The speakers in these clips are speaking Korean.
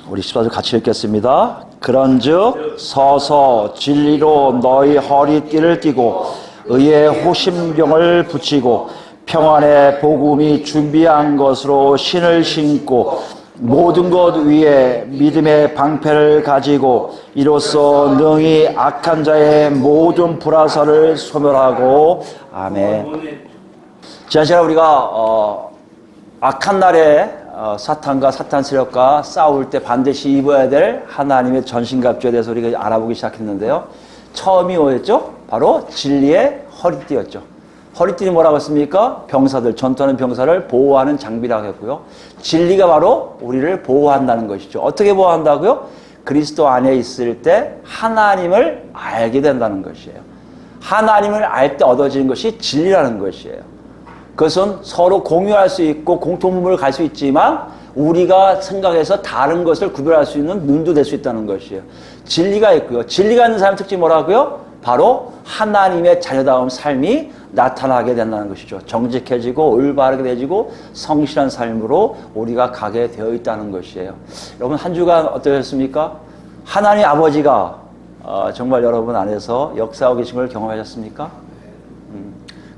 우리 14절 같이 읽겠습니다. 그런즉 서서 진리로 너희 허리띠를 띠고 의의 호심병을 붙이고 평안의 복음이 준비한 것으로 신을 신고 모든 것 위에 믿음의 방패를 가지고 이로써 능히 악한 자의 모든 불화살을 소멸하고. 아멘. 지난 시간에 우리가 악한 날에 사탄과 사탄 세력과 싸울 때 반드시 입어야 될 하나님의 전신갑주에 대해서 우리가 알아보기 시작했는데요. 처음이 뭐였죠? 바로 진리의 허리띠였죠. 허리띠는 뭐라고 했습니까? 병사들, 전투하는 병사를 보호하는 장비라고 했고요. 진리가 바로 우리를 보호한다는 것이죠. 어떻게 보호한다고요? 그리스도 안에 있을 때 하나님을 알게 된다는 것이에요. 하나님을 알 때 얻어지는 것이 진리라는 것이에요. 그것은 서로 공유할 수 있고 공통분모를 갈 수 있지만 우리가 생각해서 다른 것을 구별할 수 있는 눈도 될 수 있다는 것이에요. 진리가 있고요. 진리가 있는 사람의 특징이 뭐라고요? 바로 하나님의 자녀다운 삶이 나타나게 된다는 것이죠. 정직해지고 올바르게 되지고 성실한 삶으로 우리가 가게 되어 있다는 것이에요. 여러분 한 주간 어떠셨습니까? 하나님 아버지가 정말 여러분 안에서 역사하고 계신 걸 경험하셨습니까?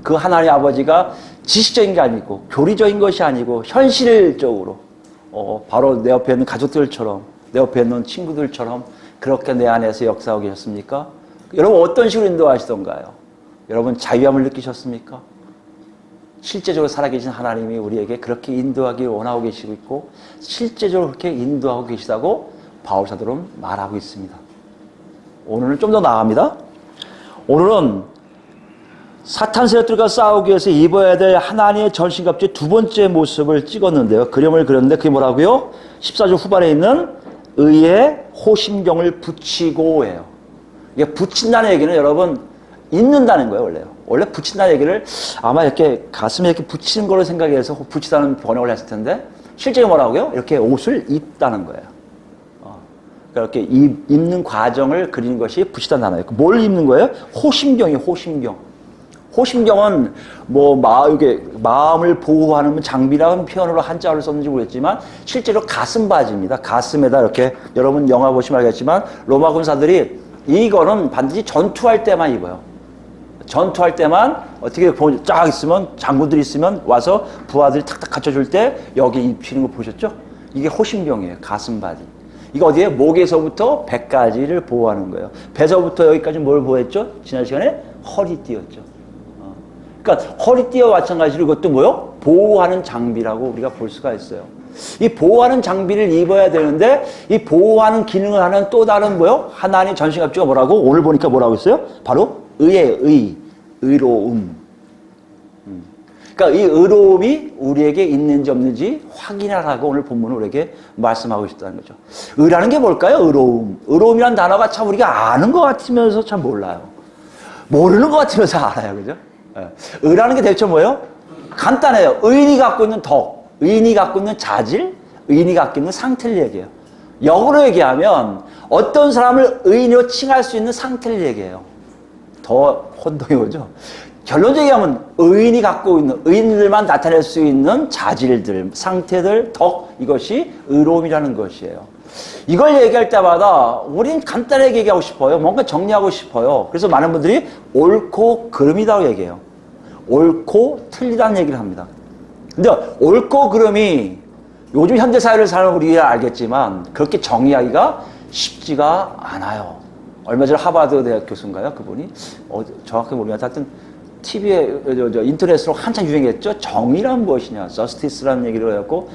그 하나님 아버지가 지식적인 게 아니고 교리적인 것이 아니고 현실적으로 바로 내 옆에 있는 가족들처럼 내 옆에 있는 친구들처럼 그렇게 내 안에서 역사하고 계셨습니까? 여러분 어떤 식으로 인도하시던가요? 여러분 자유함을 느끼셨습니까? 실제적으로 살아계신 하나님이 우리에게 그렇게 인도하기 원하고 계시고 있고 실제적으로 그렇게 인도하고 계시다고 바울 사도는 말하고 있습니다. 오늘은 좀 더 나아갑니다. 오늘은 사탄 세력들과 싸우기 위해서 입어야 될 하나님의 전신갑주의 두 번째 모습을 찍었는데요. 그림을 그렸는데 그게 뭐라고요? 14절 후반에 있는 의의 호심경을 붙이고예요. 이게 붙인다는 얘기는 여러분 입는다는 거예요, 원래요. 원래 붙인다는 얘기를 아마 이렇게 가슴에 이렇게 붙이는 걸로 생각해서 붙이다는 번역을 했을 텐데 실제로 뭐라고요? 이렇게 옷을 입다는 거예요. 그러니까 이렇게 입는 과정을 그리는 것이 붙이다는 단어예요. 뭘 입는 거예요? 호심경이에요, 호심경. 호심경은 이게 마음을 보호하는 장비라는 표현으로 한자어를 썼는지 모르겠지만 실제로 가슴 바지입니다. 가슴에다 이렇게 여러분 영화 보시면 알겠지만 로마 군사들이 이거는 반드시 전투할 때만 입어요. 전투할 때만 어떻게 쫙 있으면 장군들이 있으면 와서 부하들이 탁탁 갖춰줄 때 여기 입히는 거 보셨죠? 이게 호심경이에요. 가슴 바지. 이거 어디에? 목에서부터 배까지를 보호하는 거예요. 배서부터 여기까지 뭘 보호했죠? 지난 시간에 허리띠였죠. 그러니까 허리띠와 마찬가지로 이것도 뭐요? 보호하는 장비라고 우리가 볼 수가 있어요. 이 보호하는 장비를 입어야 되는데 이 보호하는 기능을 하는 또 다른 뭐요? 하나님 전신갑주가 뭐라고? 오늘 보니까 뭐라고 있어요? 바로 의의 의로움. 그러니까 이 의로움이 우리에게 있는지 없는지 확인하라고 오늘 본문은 우리에게 말씀하고 있다는 거죠. 의라는 게 뭘까요? 의로움. 의로움이라는 단어가 참 우리가 아는 것 같으면서 참 몰라요. 모르는 것 같으면서 알아요. 그죠? 의라는 게 대체 뭐예요? 간단해요. 의인이 갖고 있는 덕, 의인이 갖고 있는 자질, 의인이 갖고 있는 상태를 얘기해요. 역으로 얘기하면 어떤 사람을 의인으로 칭할 수 있는 상태를 얘기해요. 더 혼동이 오죠? 결론적으로 얘기하면 의인이 갖고 있는, 의인들만 나타낼 수 있는 자질들, 상태들, 덕, 이것이 의로움이라는 것이에요. 이걸 얘기할 때마다 우린 간단하게 얘기하고 싶어요. 뭔가 정리하고 싶어요. 그래서 많은 분들이 옳고 그름이라고 얘기해요. 옳고 틀리다는 얘기를 합니다. 근데 옳고 그름이 요즘 현대사회를 사는 우리가 알겠지만 그렇게 정의하기가 쉽지가 않아요. 얼마 전에 하버드 대학 교수인가요? 그분이? 정확히 모르겠는데 하여튼 TV에, 인터넷으로 한참 유행했죠? 정의란 무엇이냐? 저스티스라는 얘기를 해갖고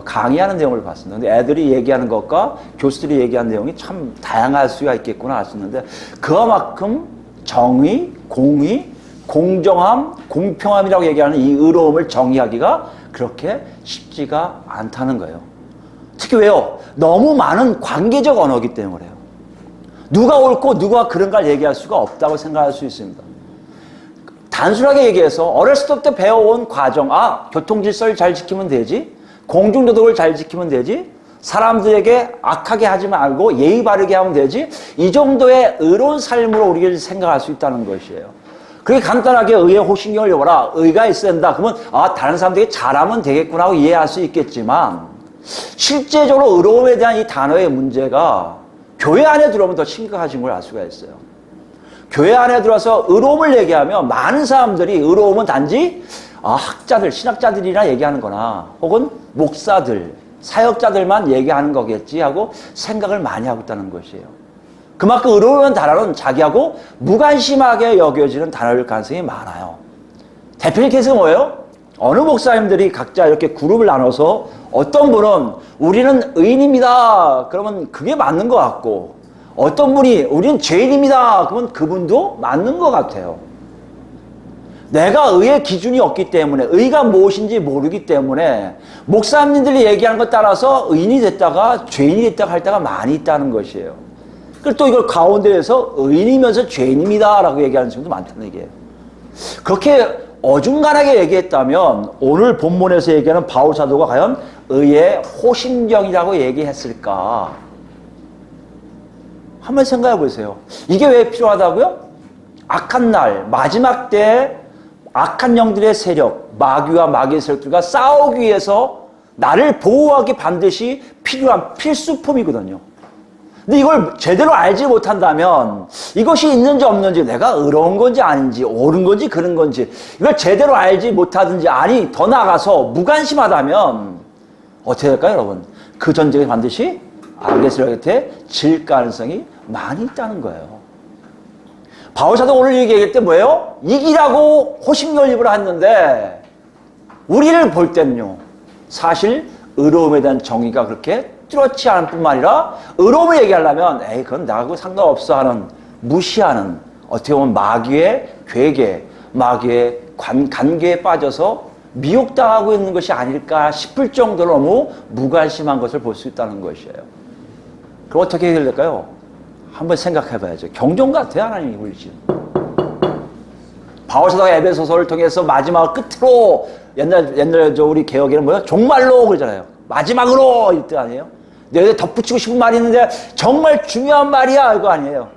강의하는 내용을 봤습니다. 근데 애들이 얘기하는 것과 교수들이 얘기하는 내용이 참 다양할 수가 있겠구나 알 수 있는데 그만큼 정의, 공의, 공정함, 공평함이라고 얘기하는 이 의로움을 정의하기가 그렇게 쉽지가 않다는 거예요. 특히 왜요? 너무 많은 관계적 언어이기 때문에요. 누가 옳고 누가 그른가를 얘기할 수가 없다고 생각할 수 있습니다. 단순하게 얘기해서 어렸을 때부터 배워온 과정, 교통질서를 잘 지키면 되지, 공중도덕을 잘 지키면 되지, 사람들에게 악하게 하지 말고 예의 바르게 하면 되지, 이 정도의 의로운 삶으로 우리가 생각할 수 있다는 것이에요. 그게 간단하게 의의 호신경을 여봐라. 의가 있어야 된다. 그러면 다른 사람들이 잘하면 되겠구나 하고 이해할 수 있겠지만 실제적으로 의로움에 대한 이 단어의 문제가 교회 안에 들어오면 더 심각해진 걸 알 수가 있어요. 교회 안에 들어와서 의로움을 얘기하면 많은 사람들이 의로움은 단지 학자들, 신학자들이나 얘기하는 거나 혹은 목사들, 사역자들만 얘기하는 거겠지 하고 생각을 많이 하고 있다는 것이에요. 그만큼 의로움이라는 단어는 자기하고 무관심하게 여겨지는 단어일 가능성이 많아요. 대표적인 케이스가 뭐예요? 어느 목사님들이 각자 이렇게 그룹을 나눠서 어떤 분은 우리는 의인입니다. 그러면 그게 맞는 것 같고 어떤 분이 우리는 죄인입니다. 그러면 그분도 맞는 것 같아요. 내가 의의 기준이 없기 때문에 의가 무엇인지 모르기 때문에 목사님들이 얘기하는 것 따라서 의인이 됐다가 죄인이 됐다가 할 때가 많이 있다는 것이에요. 그리고 또 이걸 가운데에서 의인이면서 죄인입니다 라고 얘기하는 친구도 많다는 얘기예요. 그렇게 어중간하게 얘기했다면 오늘 본문에서 얘기하는 바울 사도가 과연 의의 호심경이라고 얘기했을까? 한번 생각해 보세요. 이게 왜 필요하다고요? 악한 날, 마지막 때 악한 영들의 세력, 마귀와 마귀의 세력들과 싸우기 위해서 나를 보호하기 반드시 필요한 필수품이거든요. 근데 이걸 제대로 알지 못한다면 이것이 있는지 없는지 내가 의로운 건지 아닌지 옳은 건지 그른 건지 이걸 제대로 알지 못하든지 아니 더 나아가서 무관심하다면 어떻게 될까요 여러분? 그 전쟁에 반드시 악의 세력한테 질 가능성이 많이 있다는 거예요. 바울사도 오늘 얘기할 때 뭐예요? 이기라고 호심연립을 했는데 우리를 볼 때는요 사실 의로움에 대한 정의가 그렇게 뚜렷지 않을 뿐만 아니라 의로움을 얘기하려면 그건 나하고 상관없어 하는 무시하는 어떻게 보면 마귀의 괴계, 마귀의 관계에 빠져서 미혹당하고 있는 것이 아닐까 싶을 정도로 너무 무관심한 것을 볼 수 있다는 것이에요. 그럼 어떻게 해결될까요? 한번 생각해 봐야죠. 경종 같아요, 하나님이 우리 지금. 바울사도가 에베소서를 통해서 마지막 끝으로 옛날에 우리 개혁에는 뭐야? 종말로 그러잖아요. 마지막으로 이 뜻 아니에요? 내가 덧붙이고 싶은 말이 있는데 정말 중요한 말이야 이거 아니에요.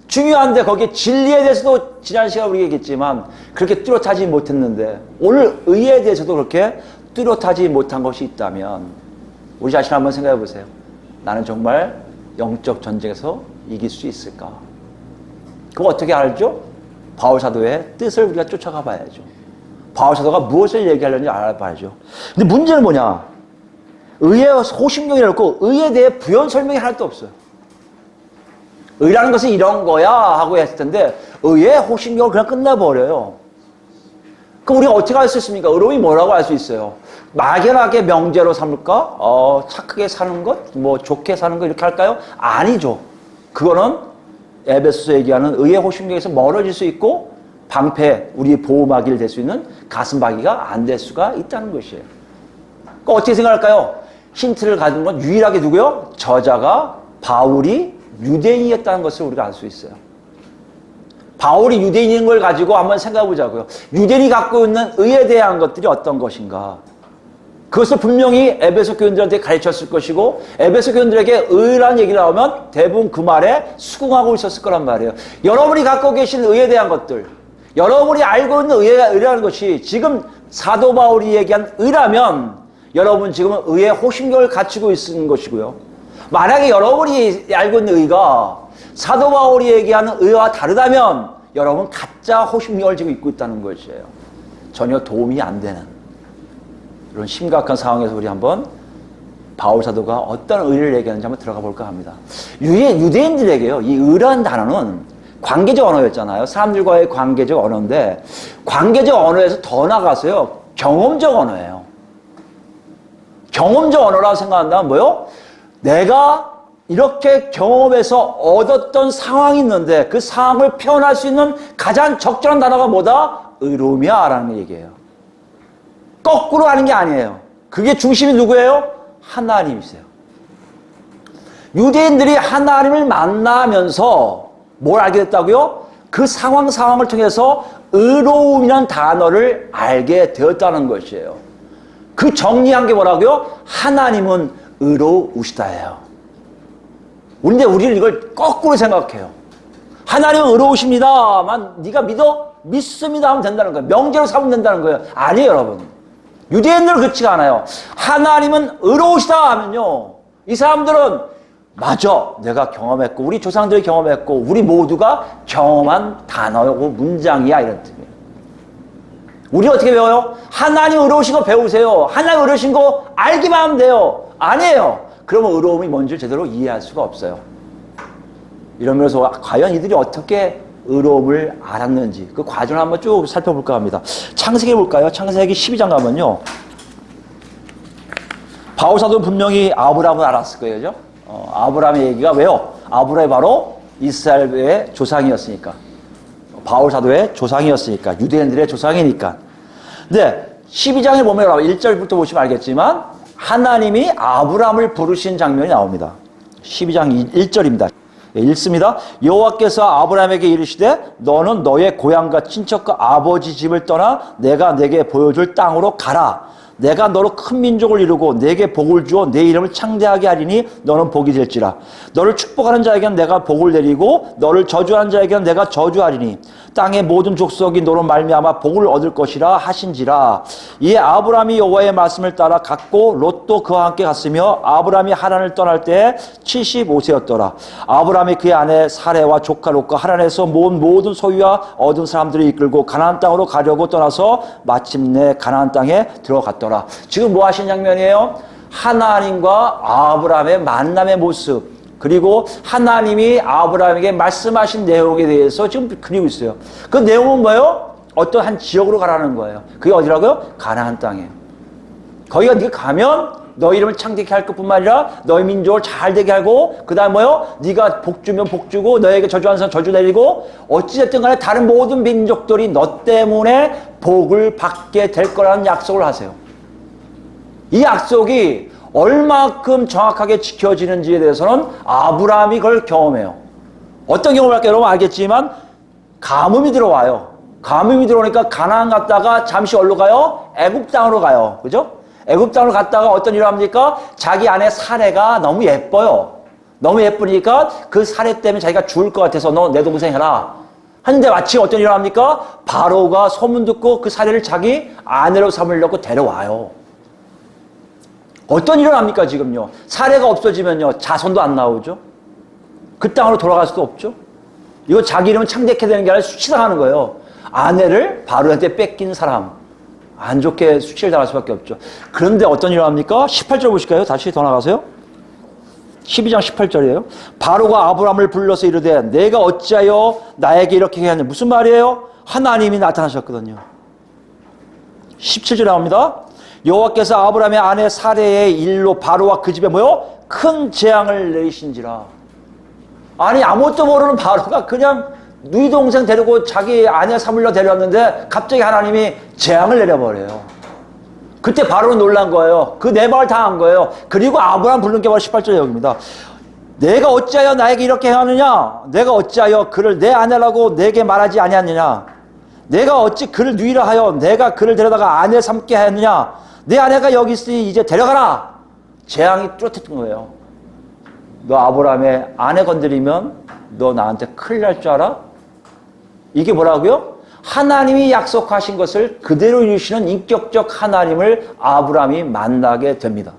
중요한데 거기에 진리에 대해서도 지난 시간에 우리 얘기했지만 그렇게 뚜렷하지 못했는데 오늘 의에 대해서도 그렇게 뚜렷하지 못한 것이 있다면 우리 자신 한번 생각해 보세요. 나는 정말 영적 전쟁에서 이길 수 있을까? 그거 어떻게 알죠? 바울사도의 뜻을 우리가 쫓아가 봐야죠. 바울사도가 무엇을 얘기하려는지 알아봐야죠. 근데 문제는 뭐냐? 의의 호심경이라고 의에 대해 부연 설명이 하나도 없어요. 의라는 것은 이런 거야 하고 했을 텐데 의의 호심경을 그냥 끝내버려요. 그럼 우리가 어떻게 알 수 있습니까? 의로움이 뭐라고 알 수 있어요? 막연하게 명제로 삼을까? 착하게 사는 것? 뭐 좋게 사는 것 이렇게 할까요? 아니죠. 그거는 에베소서 얘기하는 의의 호심경에서 멀어질 수 있고 방패, 우리 보호막이를 될 수 있는 가슴박이가 안 될 수가 있다는 것이에요. 그러니까 어떻게 생각할까요? 힌트를 가진 건 유일하게 누구요? 저자가 바울이 유대인이었다는 것을 우리가 알 수 있어요. 바울이 유대인인 걸 가지고 한번 생각해 보자고요. 유대인이 갖고 있는 의에 대한 것들이 어떤 것인가? 그것을 분명히 에베소 교인들한테 가르쳤을 것이고 에베소 교인들에게 의라는 얘기가 나오면 대부분 그 말에 수긍하고 있었을 거란 말이에요. 여러분이 갖고 계신 의에 대한 것들, 여러분이 알고 있는 의라는 것이 지금 사도 바울이 얘기한 의라면 여러분 지금은 의의 호심경을 갖추고 있는 것이고요. 만약에 여러분이 알고 있는 의가 사도 바울이 얘기하는 의와 다르다면 여러분 가짜 호심경을 지금 입고 있다는 것이에요. 전혀 도움이 안 되는 이런 심각한 상황에서 우리 한번 바울 사도가 어떤 의를 얘기하는지 한번 들어가 볼까 합니다. 유대인들에게요, 이 의라는 단어는 관계적 언어였잖아요. 사람들과의 관계적 언어인데 관계적 언어에서 더 나가서요 경험적 언어예요. 경험적 언어라고 생각한다면 뭐요? 내가 이렇게 경험해서 얻었던 상황이 있는데 그 상황을 표현할 수 있는 가장 적절한 단어가 뭐다? 의로움이야 라는 얘기예요. 거꾸로 하는 게 아니에요. 그게 중심이 누구예요? 하나님이세요. 유대인들이 하나님을 만나면서 뭘 알게 됐다고요? 그 상황을 통해서 의로움이라는 단어를 알게 되었다는 것이에요. 그 정리한 게 뭐라고요? 하나님은 의로우시다예요. 근데 우리는 이걸 거꾸로 생각해요. 하나님은 의로우십니다만 네가 믿어? 믿습니다 하면 된다는 거예요. 명제로 삼으면 된다는 거예요. 아니에요, 여러분. 유대인들은 그렇지가 않아요. 하나님은 의로우시다 하면요, 이 사람들은 맞아, 내가 경험했고 우리 조상들이 경험했고 우리 모두가 경험한 단어고 문장이야, 이런 뜻이에요. 우리 어떻게 배워요? 하나님 의로우신 거 배우세요. 하나님 의로우신 거 알기만 하면 돼요. 아니에요. 그러면 의로움이 뭔지 제대로 이해할 수가 없어요. 이러면서 과연 이들이 어떻게 의로움을 알았는지 그 과정을 한번 쭉 살펴볼까 합니다. 창세기 볼까요? 창세기 12장 가면요, 바울사도는 분명히 아브라함을 알았을 거예요. 그죠? 아브라함의 얘기가 왜요? 아브라함이 바로 이스라엘의 조상이었으니까, 바울사도의 조상이었으니까, 유대인들의 조상이니까. 근데 12장에 보면 1절부터 보시면 알겠지만 하나님이 아브라함을 부르신 장면이 나옵니다. 12장 1절입니다. 읽습니다. 여호와께서 아브라함에게 이르시되 너는 너의 고향과 친척과 아버지 집을 떠나 내가 내게 보여줄 땅으로 가라. 내가 너로 큰 민족을 이루고 내게 복을 주어 내 이름을 창대하게 하리니 너는 복이 될지라. 너를 축복하는 자에게는 내가 복을 내리고 너를 저주하는 자에게는 내가 저주하리니 땅의 모든 족속이 너로 말미암아 복을 얻을 것이라 하신지라. 이에 아브라함이 여호와의 말씀을 따라 갔고 롯도 그와 함께 갔으며 아브라함이 하란을 떠날 때 75세였더라. 아브라함이 그의 아내 사레와 조카 롯과 하란에서 모은 모든 소유와 얻은 사람들을 이끌고 가나안 땅으로 가려고 떠나서 마침내 가나안 땅에 들어갔더라. 지금 뭐 하신 장면이에요? 하나님과 아브라함의 만남의 모습, 그리고 하나님이 아브라함에게 말씀하신 내용에 대해서 지금 그리고 있어요. 그 내용은 뭐예요? 어떤 한 지역으로 가라는 거예요. 그게 어디라고요? 가나안 땅이에요. 거기가 네가 가면 너 이름을 창대케 할 것뿐만 아니라 너희 민족을 잘 되게 하고, 그 다음 뭐요? 네가 복 주면 복 주고 너에게 저주하는 사람 저주 내리고, 어찌됐든 간에 다른 모든 민족들이 너 때문에 복을 받게 될 거라는 약속을 하세요. 이 약속이 얼마큼 정확하게 지켜지는지에 대해서는 아브라함이 그걸 경험해요. 어떤 경험을 할까요? 여러분 알겠지만 가뭄이 들어와요. 가뭄이 들어오니까 가나안 갔다가 잠시 어디로 가요? 애굽 땅으로 가요. 그죠? 애굽 땅으로 갔다가 어떤 일을 합니까? 자기 아내 사레가 너무 예뻐요. 너무 예쁘니까 그 사레 때문에 자기가 죽을 것 같아서 너 내 동생 해라. 하는데 마침 어떤 일을 합니까? 바로가 소문 듣고 그 사레를 자기 아내로 삼으려고 데려와요. 어떤 일을 합니까 지금요? 사례가 없어지면요 자손도 안 나오죠. 그 땅으로 돌아갈 수도 없죠. 이거 자기 이름은 창대케 되는 게 아니라 수치당하는 거예요. 아내를 바로한테 뺏긴 사람, 안 좋게 수치를 당할 수밖에 없죠. 그런데 어떤 일을 합니까? 18절 보실까요? 다시 더 나가세요. 12장 18절이에요. 바로가 아브라함을 불러서 이르되 내가 어찌하여 나에게 이렇게 하냐. 무슨 말이에요? 하나님이 나타나셨거든요. 17절 나옵니다. 여호와께서 아브라함의 아내 사레의 일로 바로와 그 집에 뭐요? 큰 재앙을 내리신지라. 아니 아무것도 모르는 바로가 그냥 누이 동생 데리고 자기 아내 삼으려 데려왔는데 갑자기 하나님이 재앙을 내려버려요. 그때 바로는 놀란 거예요. 그 내방을 당한 거예요. 그리고 아브라함 부른 게 바로 18절 여기입니다. 내가 어찌하여 나에게 이렇게 하느냐? 내가 어찌하여 그를 내 아내라고 내게 말하지 아니하느냐? 내가 어찌 그를 누이라 하여 내가 그를 데려다가 아내 삼게 하였느냐? 내 아내가 여기 있으니 이제 데려가라. 재앙이 뚜렷했던 거예요. 너 아브라함의 아내 건드리면 너 나한테 큰일 날 줄 알아? 이게 뭐라고요? 하나님이 약속하신 것을 그대로 이루시는 인격적 하나님을 아브라함이 만나게 됩니다.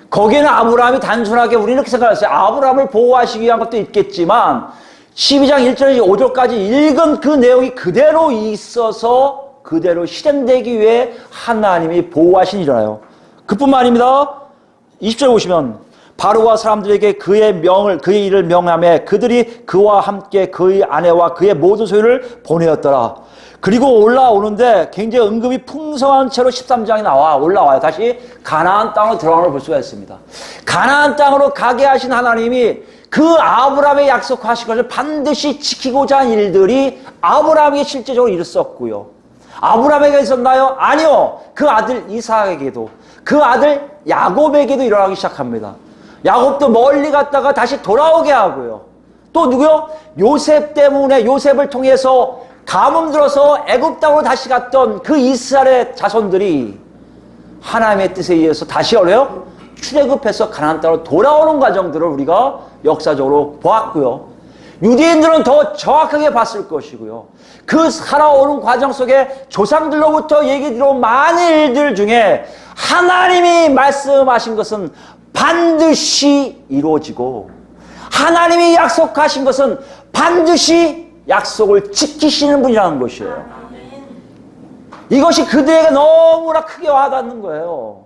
거기에는 아브라함이 단순하게 우리는 이렇게 생각했어요. 아브라함을 보호하시기 위한 것도 있겠지만 12장 1절에서 5절까지 읽은 그 내용이 그대로 있어서 그대로 실현되기 위해 하나님이 보호하신 일이라요. 그뿐만 아닙니다. 20절 보시면 바로와 사람들에게 그의 일을 명하며 그들이 그와 함께 그의 아내와 그의 모든 소유를 보내었더라. 그리고 올라오는데 굉장히 은금이 풍성한 채로 13장에 올라와요. 다시 가나안 땅으로 들어가는 걸 볼 수가 있습니다. 가나안 땅으로 가게 하신 하나님이 그 아브라함의 약속하신 것을 반드시 지키고자 한 일들이 아브라함에게 실제적으로 일었었고요. 아브라함에게 있었나요? 아니요. 그 아들 이삭에게도, 그 아들 야곱에게도 일어나기 시작합니다. 야곱도 멀리 갔다가 다시 돌아오게 하고요. 또 누구요? 요셉 때문에, 요셉을 통해서 가뭄 들어서 애굽 땅으로 다시 갔던 그 이스라엘의 자손들이 하나님의 뜻에 의해서 다시 어래요? 출애굽해서 가나안 땅으로 돌아오는 과정들을 우리가 역사적으로 보았고요. 유대인들은 더 정확하게 봤을 것이고요. 그 살아오는 과정 속에 조상들로부터 얘기 들어온 많은 일들 중에 하나님이 말씀하신 것은 반드시 이루어지고 하나님이 약속하신 것은 반드시 약속을 지키시는 분이라는 것이에요. 이것이 그들에게 너무나 크게 와닿는 거예요.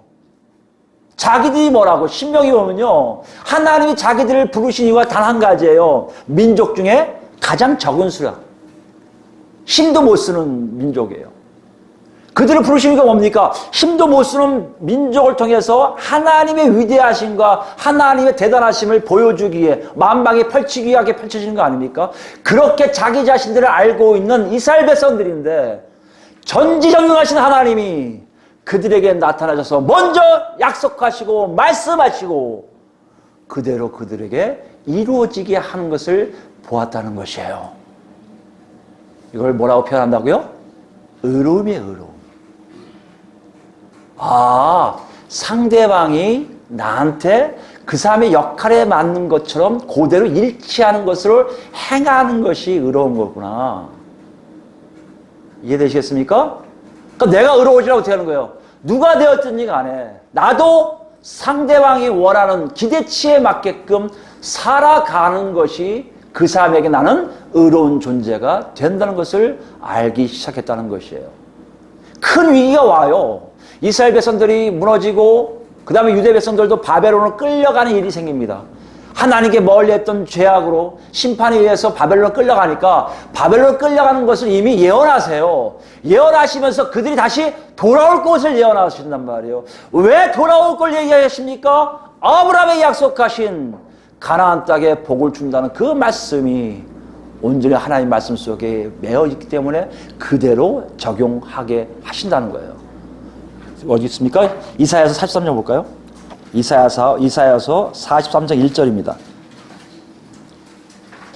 자기들이 뭐라고 신명기 보면요, 하나님이 자기들을 부르신 이유가 단 한 가지예요. 민족 중에 가장 적은 수라, 힘도 못 쓰는 민족이에요. 그들을 부르신 이유가 뭡니까? 힘도 못 쓰는 민족을 통해서 하나님의 위대하심과 하나님의 대단하심을 보여주기 위해 만방에 펼치기 위하게 펼쳐지는 거 아닙니까? 그렇게 자기 자신들을 알고 있는 이스라엘 백성들인데 전지전능하신 하나님이 그들에게 나타나셔서 먼저 약속하시고 말씀하시고 그대로 그들에게 이루어지게 하는 것을 보았다는 것이에요. 이걸 뭐라고 표현한다고요? 의로움이에요, 의로움. 아, 상대방이 나한테 그 사람의 역할에 맞는 것처럼 그대로 일치하는 것으로 행하는 것이 의로운 거구나. 이해되시겠습니까? 그러니까 내가 의로워지라고 어떻게 하는 거예요? 누가 되었든지 간에 나도 상대방이 원하는 기대치에 맞게끔 살아가는 것이 그 사람에게 나는 의로운 존재가 된다는 것을 알기 시작했다는 것이에요. 큰 위기가 와요. 이스라엘 백성들이 무너지고 그 다음에 유대 백성들도 바벨론으로 끌려가는 일이 생깁니다. 하나님께 멀리했던 죄악으로 심판에 의해서 바벨론으로 끌려가니까 바벨론으로 끌려가는 것을 이미 예언하세요. 예언하시면서 그들이 다시 돌아올 것을 예언하신단 말이에요. 왜 돌아올 걸 얘기하십니까? 아브라함에 약속하신 가나안 땅에 복을 준다는 그 말씀이 온전히 하나님 말씀 속에 매어 있기 때문에 그대로 적용하게 하신다는 거예요. 어디 있습니까? 이사야서 43장 볼까요? 이사야서 43장 1절입니다.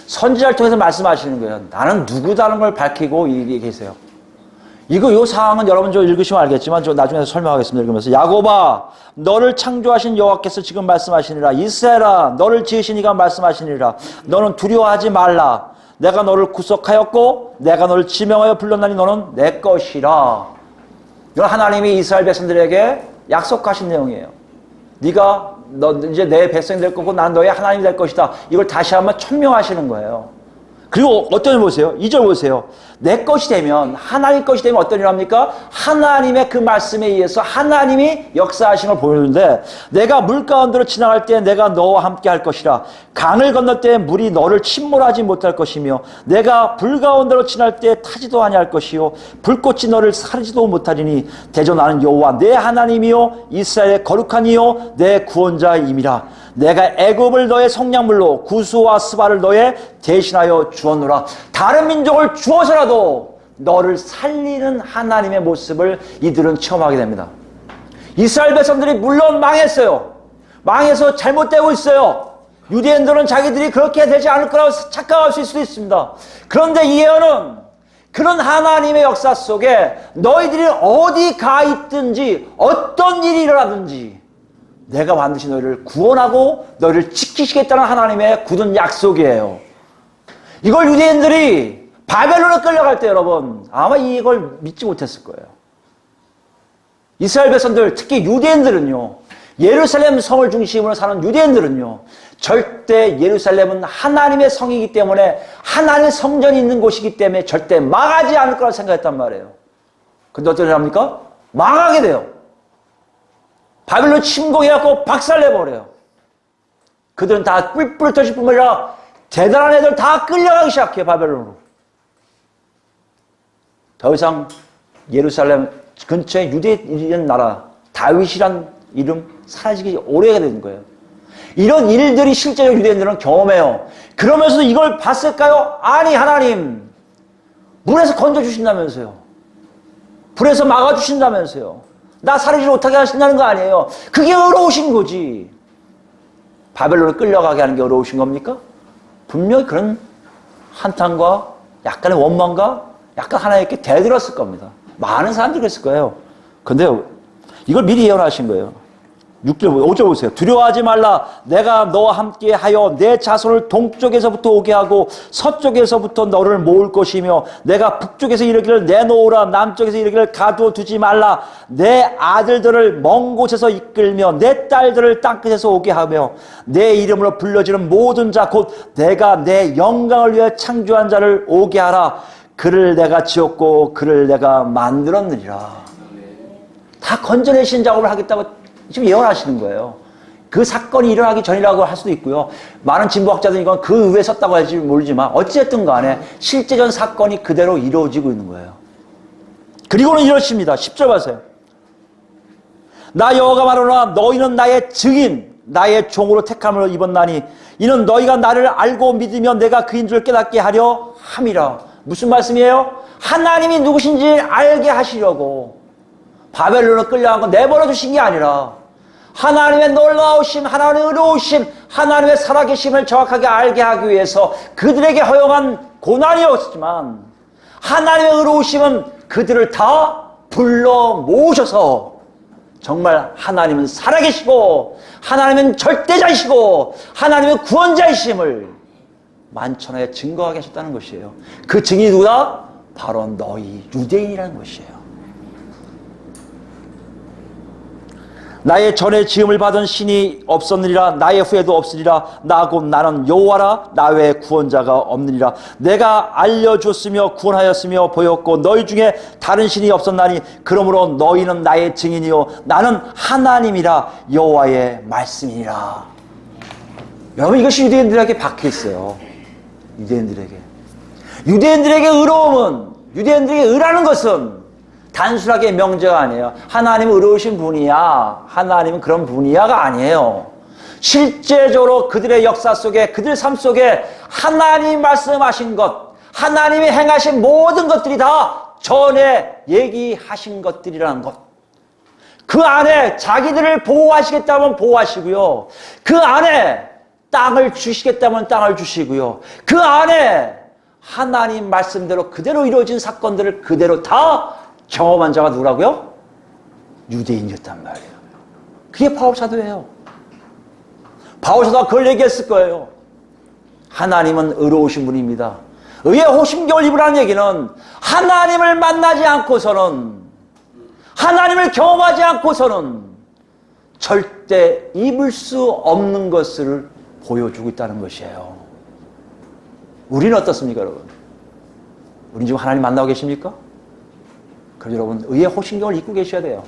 선지자를 통해서 말씀하시는 거예요. 나는 누구다는 걸 밝히고 얘기하세요. 요 상황은 여러분 좀 읽으시면 알겠지만 저 나중에 설명하겠습니다. 읽으면서 야곱아 너를 창조하신 여호와께서 지금 말씀하시니라. 이스라엘아 너를 지으신 이가 말씀하시니라. 너는 두려워하지 말라. 내가 너를 구속하였고 내가 너를 지명하여 불렀나니 너는 내 것이라. 이건 하나님이 이스라엘 백성들에게 약속하신 내용이에요. 네가 너 이제 내 백성이 될 거고 난 너의 하나님이 될 것이다. 이걸 다시 한번 천명하시는 거예요. 그리고 어떤 일 보세요. 2절 보세요. 내 것이 되면 하나님 것이 되면 어떤 일 합니까? 하나님의 그 말씀에 의해서 하나님이 역사하신 걸 보여주는데 내가 물 가운데로 지나갈 때 내가 너와 함께 할 것이라. 강을 건널 때 물이 너를 침몰하지 못할 것이며 내가 불 가운데로 지날 때 타지도 아니할 것이요 불꽃이 너를 사르지도 못하리니 대저 나는 여호와 내 하나님이요 이스라엘의 거룩한 이요 내 구원자임이라. 내가 애굽을 너의 성량물로 구스와 스바를 너의 대신하여 주었노라. 다른 민족을 주어서라도 너를 살리는 하나님의 모습을 이들은 체험하게 됩니다. 이스라엘 백성들이 물론 망했어요. 망해서 잘못되고 있어요. 유대인들은 자기들이 그렇게 되지 않을 거라고 착각할 수도 있습니다. 그런데 이 예언은 그런 하나님의 역사 속에 너희들이 어디 가 있든지 어떤 일이 일어나든지 내가 반드시 너희를 구원하고 너희를 지키시겠다는 하나님의 굳은 약속이에요. 이걸 유대인들이 바벨론에 끌려갈 때 여러분 아마 이걸 믿지 못했을 거예요. 이스라엘 백성들 특히 유대인들은요. 예루살렘 성을 중심으로 사는 유대인들은요. 절대 예루살렘은 하나님의 성이기 때문에 하나님의 성전이 있는 곳이기 때문에 절대 망하지 않을 거라고 생각했단 말이에요. 근데 어떤 일 합니까? 망하게 돼요. 바벨론 침공해갖고 박살내버려요. 그들은 다 뿔뿔이 터질 뿐만 아니라 대단한 애들 다 끌려가기 시작해요. 바벨론으로. 더 이상 예루살렘 근처에 유대인 나라 다윗이란 이름 사라지기 오래가 되는 거예요. 이런 일들이 실제로 유대인들은 경험해요. 그러면서도 이걸 봤을까요? 아니 하나님 물에서 건져주신다면서요. 불에서 막아주신다면서요. 나 사르지 못하게 하신다는 거 아니에요. 그게 어려우신 거지. 바벨론에 끌려가게 하는 게 어려우신 겁니까? 분명히 그런 한탄과 약간의 원망과 약간 하나님께 대들었을 겁니다. 많은 사람들이 그랬을 거예요. 근데 이걸 미리 예언하신 거예요. 6절, 5절 보세요. 두려워하지 말라. 내가 너와 함께 하여 내 자손을 동쪽에서부터 오게 하고 서쪽에서부터 너를 모을 것이며 내가 북쪽에서 이르기를 내놓으라 남쪽에서 이르기를 가두어 두지 말라. 내 아들들을 먼 곳에서 이끌며 내 딸들을 땅끝에서 오게 하며 내 이름으로 불려지는 모든 자 곧 내가 내 영광을 위해 창조한 자를 오게 하라. 그를 내가 지었고 그를 내가 만들었느니라. 다 건져내신 작업을 하겠다고 지금 예언하시는 거예요. 그 사건이 일어나기 전이라고 할 수도 있고요. 많은 진보학자들은 이건 그 위에 섰다고 할지 모르지만 어쨌든 간에 실제전 사건이 그대로 이루어지고 있는 거예요. 그리고는 이러십니다. 10절 보세요. 나 여호와가 말하노라 너희는 나의 증인 나의 종으로 택함을 입었나니 이는 너희가 나를 알고 믿으며 내가 그인 줄 깨닫게 하려 함이라. 무슨 말씀이에요? 하나님이 누구신지 알게 하시려고 바벨론으로 끌려간 건 내버려 두신 게 아니라 하나님의 놀라우심, 하나님의 의로우심, 하나님의 살아계심을 정확하게 알게 하기 위해서 그들에게 허용한 고난이었지만 하나님의 의로우심은 그들을 다 불러 모으셔서 정말 하나님은 살아계시고 하나님은 절대자이시고 하나님은 구원자이심을 만천하에 증거하게 하셨다는 것이에요. 그 증인이 누구다? 바로 너희 유대인이라는 것이에요. 나의 전에 지음을 받은 신이 없었느니라 나의 후에도 없으리라 나 곧 나는 여호와라 나 외에 구원자가 없느니라. 내가 알려주었으며 구원하였으며 보였고 너희 중에 다른 신이 없었나니 그러므로 너희는 나의 증인이요 나는 하나님이라 여호와의 말씀이니라. 여러분 이것이 유대인들에게 박혀있어요. 유대인들에게 의로움은 유대인들에게 의라는 것은 단순하게 명제가 아니에요. 하나님은 의로우신 분이야. 하나님은 그런 분이야가 아니에요. 실제적으로 그들의 역사 속에 그들 삶 속에 하나님 말씀하신 것 하나님이 행하신 모든 것들이 다 전에 얘기하신 것들이라는 것. 그 안에 자기들을 보호하시겠다면 보호하시고요. 그 안에 땅을 주시겠다면 땅을 주시고요. 그 안에 하나님 말씀대로 그대로 이루어진 사건들을 그대로 다 경험한 자가 누구라고요? 유대인이었단 말이에요. 그게 바울 사도예요. 바울 사도가 그걸 얘기했을 거예요. 하나님은 의로우신 분입니다. 의의 호심경을 입으라는 얘기는 하나님을 만나지 않고서는 하나님을 경험하지 않고서는 절대 입을 수 없는 것을 보여주고 있다는 것이에요. 우리는 어떻습니까, 여러분? 우린 지금 하나님 만나고 계십니까? 그럼 여러분 의의 호심경을 입고 계셔야 돼요.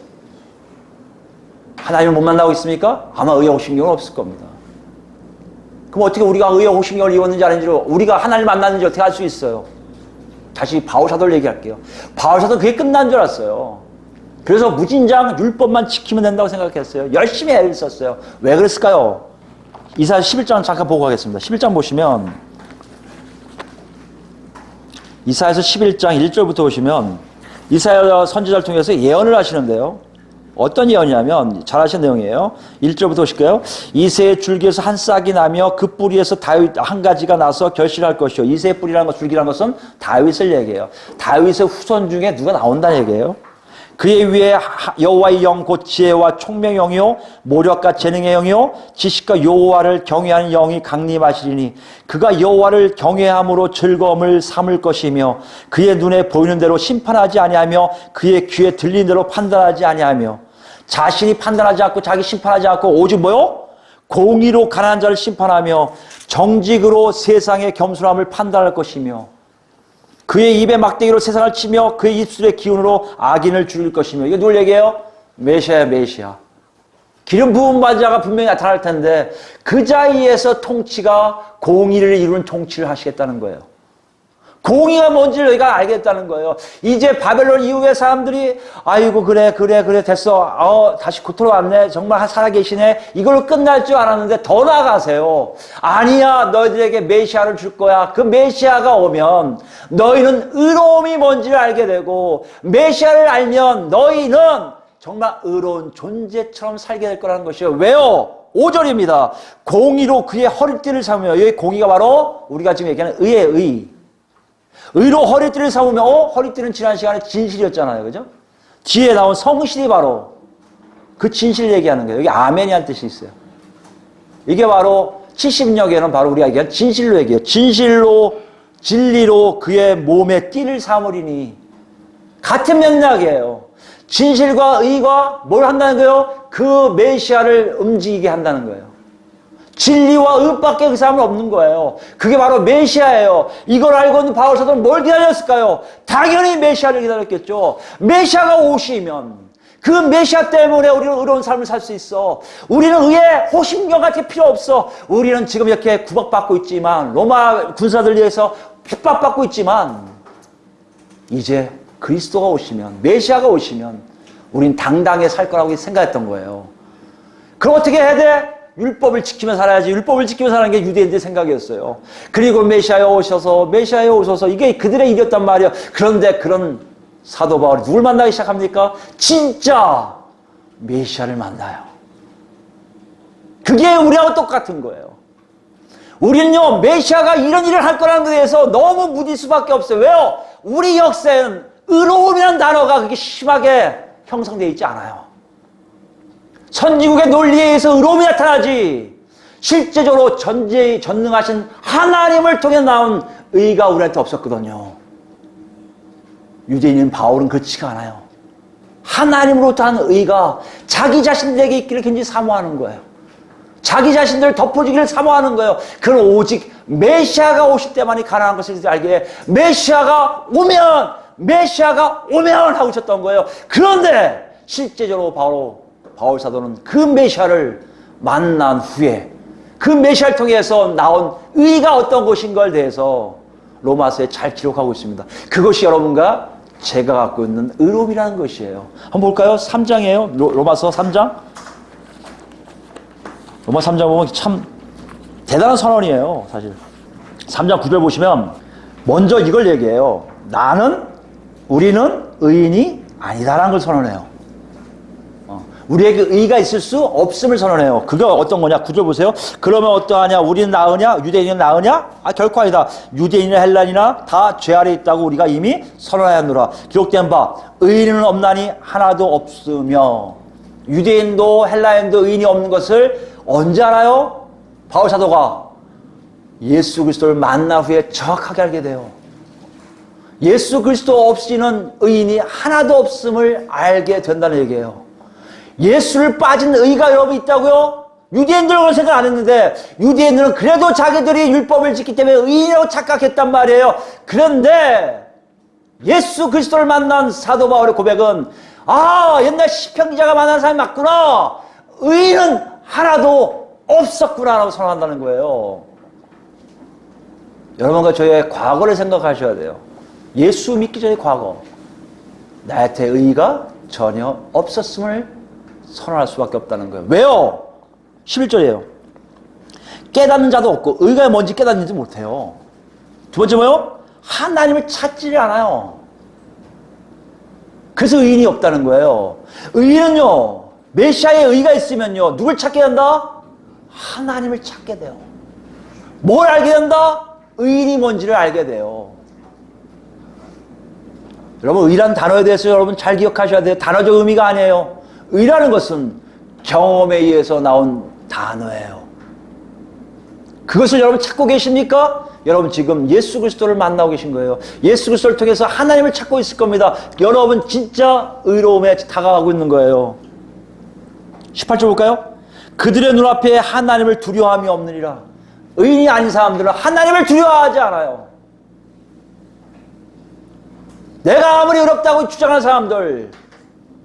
하나님을 못 만나고 있습니까? 아마 의의 호심경은 없을 겁니다. 그럼 어떻게 우리가 의의 호심경을 입었는지 아닌지 우리가 하나님을 만났는지 어떻게 알 수 있어요? 다시 바울 사도를 얘기할게요. 바울 사도는 그게 끝난 줄 알았어요. 그래서 무진장 율법만 지키면 된다고 생각했어요. 열심히 애를 썼어요. 왜 그랬을까요? 이사야 11장 잠깐 보고 가겠습니다. 11장 보시면 이사야서 11장 1절부터 보시면 이사야 선지자를 통해서 예언을 하시는데요. 어떤 예언이냐면 잘 아시는 내용이에요. 1절부터 보실까요? 이새의 줄기에서 한 싹이 나며 그 뿌리에서 다윗 한 가지가 나서 결실할 것이요. 이새의 뿌리라는 것, 줄기라는 것은 다윗을 얘기해요. 다윗의 후손 중에 누가 나온다는 얘기예요. 그의 위에 여호와의 영 곧 지혜와 총명의 영이요 모력과 재능의 영이요 지식과 여호와를 경외하는 영이 강림하시리니 그가 여호와를 경외함으로 즐거움을 삼을 것이며 그의 눈에 보이는 대로 심판하지 아니하며 그의 귀에 들리는 대로 판단하지 아니하며 자신이 판단하지 않고 자기 심판하지 않고 오직 뭐요? 공의로 가난한 자를 심판하며 정직으로 세상의 겸손함을 판단할 것이며 그의 입에 막대기로 세상을 치며 그의 입술의 기운으로 악인을 죽일 것이며. 이거 누굴 얘기해요? 메시아야, 메시아. 기름 부은 받은 자가 분명히 나타날 텐데 그 자리에서 통치가 공의를 이루는 통치를 하시겠다는 거예요. 공의가 뭔지를 너희가 알겠다는 거예요. 이제 바벨론 이후의 사람들이 아이고 그래 됐어. 다시 고토로 왔네. 정말 살아계시네. 이걸로 끝날 줄 알았는데 더 나아가세요. 아니야, 너희들에게 메시아를 줄 거야. 그 메시아가 오면 너희는 의로움이 뭔지를 알게 되고 메시아를 알면 너희는 정말 의로운 존재처럼 살게 될 거라는 것이에요. 왜요? 5절입니다. 공의로 그의 허리띠를 삼으며. 여기 공의가 바로 우리가 지금 얘기하는 의의 의. 의로 허리띠를 삼으며 허리띠는 지난 시간에 진실이었잖아요. 그죠? 뒤에 나온 성실이 바로 그 진실 얘기하는 거예요. 여기 아멘이란 뜻이 있어요. 이게 바로 70력에는 바로 우리가 얘기한 진실로 얘기해요. 진실로 진리로 그의 몸에 띠를 삼으리니 같은 맥락이에요. 진실과 의가 뭘 한다는 거예요? 그 메시아를 움직이게 한다는 거예요. 진리와 의밖에 그 사람은 없는 거예요. 그게 바로 메시아예요. 이걸 알고 있는 바울 사도는 뭘 기다렸을까요? 당연히 메시아를 기다렸겠죠. 메시아가 오시면 그 메시아 때문에 우리는 의로운 삶을 살 수 있어. 우리는 의의 호심경 같은 게 필요 없어. 우리는 지금 이렇게 구박받고 있지만, 로마 군사들 위해서 핍박받고 있지만, 이제 그리스도가 오시면, 메시아가 오시면 우린 당당히 살 거라고 생각했던 거예요. 그럼 어떻게 해야 돼? 율법을 지키며 살아야지. 율법을 지키며 사는 게 유대인들의 생각이었어요. 그리고 메시아에 오셔서 이게 그들의 일이었단 말이에요. 그런데 그런 사도 바울이 누굴 만나기 시작합니까? 진짜 메시아를 만나요. 그게 우리하고 똑같은 거예요. 우리는요, 메시아가 이런 일을 할 거라는 것에 대해서 너무 무딜 수밖에 없어요. 왜요? 우리 역사에는 의로움이라는 단어가 그렇게 심하게 형성되어 있지 않아요. 선지국의 논리에 의해서 의로움이 나타나지, 실제적으로 전지에 전능하신 하나님을 통해 나온 의가 우리한테 없었거든요. 유대인인 바울은 그렇지가 않아요. 하나님으로부터 한 의가 자기 자신들에게 있기를 굉장히 사모하는 거예요. 자기 자신들을 덮어주기를 사모하는 거예요. 그건 오직 메시아가 오실 때만이 가능한 것을 알기에 메시아가 오면 하고 있었던 거예요. 그런데 실제적으로 바울 사도는 그 메시아를 만난 후에 그 메시아를 통해서 나온 의가 어떤 것인 걸 대해서 로마서에 잘 기록하고 있습니다. 그것이 여러분과 제가 갖고 있는 의로움이라는 것이에요. 한번 볼까요? 3장이에요. 로마서 3장. 로마서 3장 보면 참 대단한 선언이에요. 사실 3장 9절 보시면 먼저 이걸 얘기해요. 우리는 의인이 아니다라는 걸 선언해요. 우리에게 의가 있을 수 없음을 선언해요. 그게 어떤 거냐? 9절 보세요. 그러면 어떠하냐? 우리는 나으냐? 유대인은 나으냐? 결코 아니다. 유대인이나 헬라인이나 다 죄 아래 있다고 우리가 이미 선언하였노라. 기록된 바 의인은 없나니 하나도 없으며. 유대인도 헬라인도 의인이 없는 것을 언제 알아요? 바울 사도가 예수 그리스도를 만난 후에 정확하게 알게 돼요. 예수 그리스도 없이는 의인이 하나도 없음을 알게 된다는 얘기예요. 예수를 빠진 의가 여러분 있다고요? 유대인들은 그런 생각 안 했는데 유대인들은 그래도 자기들이 율법을 지키기 때문에 의인이라고 착각했단 말이에요. 그런데 예수 그리스도를 만난 사도 바울의 고백은 옛날 시편 기자가 만난 사람이 맞구나. 의인은 하나도 없었구나라고 선언한다는 거예요. 여러분과 저의 과거를 생각하셔야 돼요. 예수 믿기 전의 과거. 나한테 의의가 전혀 없었음을 선언할 수밖에 없다는 거예요. 왜요? 11절이에요. 깨닫는 자도 없고 의가 뭔지 깨닫는지 못해요. 두 번째 뭐요? 하나님을 찾지를 않아요. 그래서 의인이 없다는 거예요. 의인은요, 메시아의 의가 있으면요, 누굴 찾게 된다? 하나님을 찾게 돼요. 뭘 알게 된다? 의인이 뭔지를 알게 돼요. 여러분, 의라는 단어에 대해서 여러분 잘 기억하셔야 돼요. 단어적 의미가 아니에요. 의라는 것은 경험에 의해서 나온 단어예요. 그것을 여러분 찾고 계십니까? 여러분 지금 예수 그리스도를 만나고 계신 거예요. 예수 그리스도를 통해서 하나님을 찾고 있을 겁니다. 여러분 진짜 의로움에 다가가고 있는 거예요. 18절 볼까요? 그들의 눈앞에 하나님을 두려워함이 없느니라. 의인이 아닌 사람들은 하나님을 두려워하지 않아요. 내가 아무리 의롭다고 주장하는 사람들,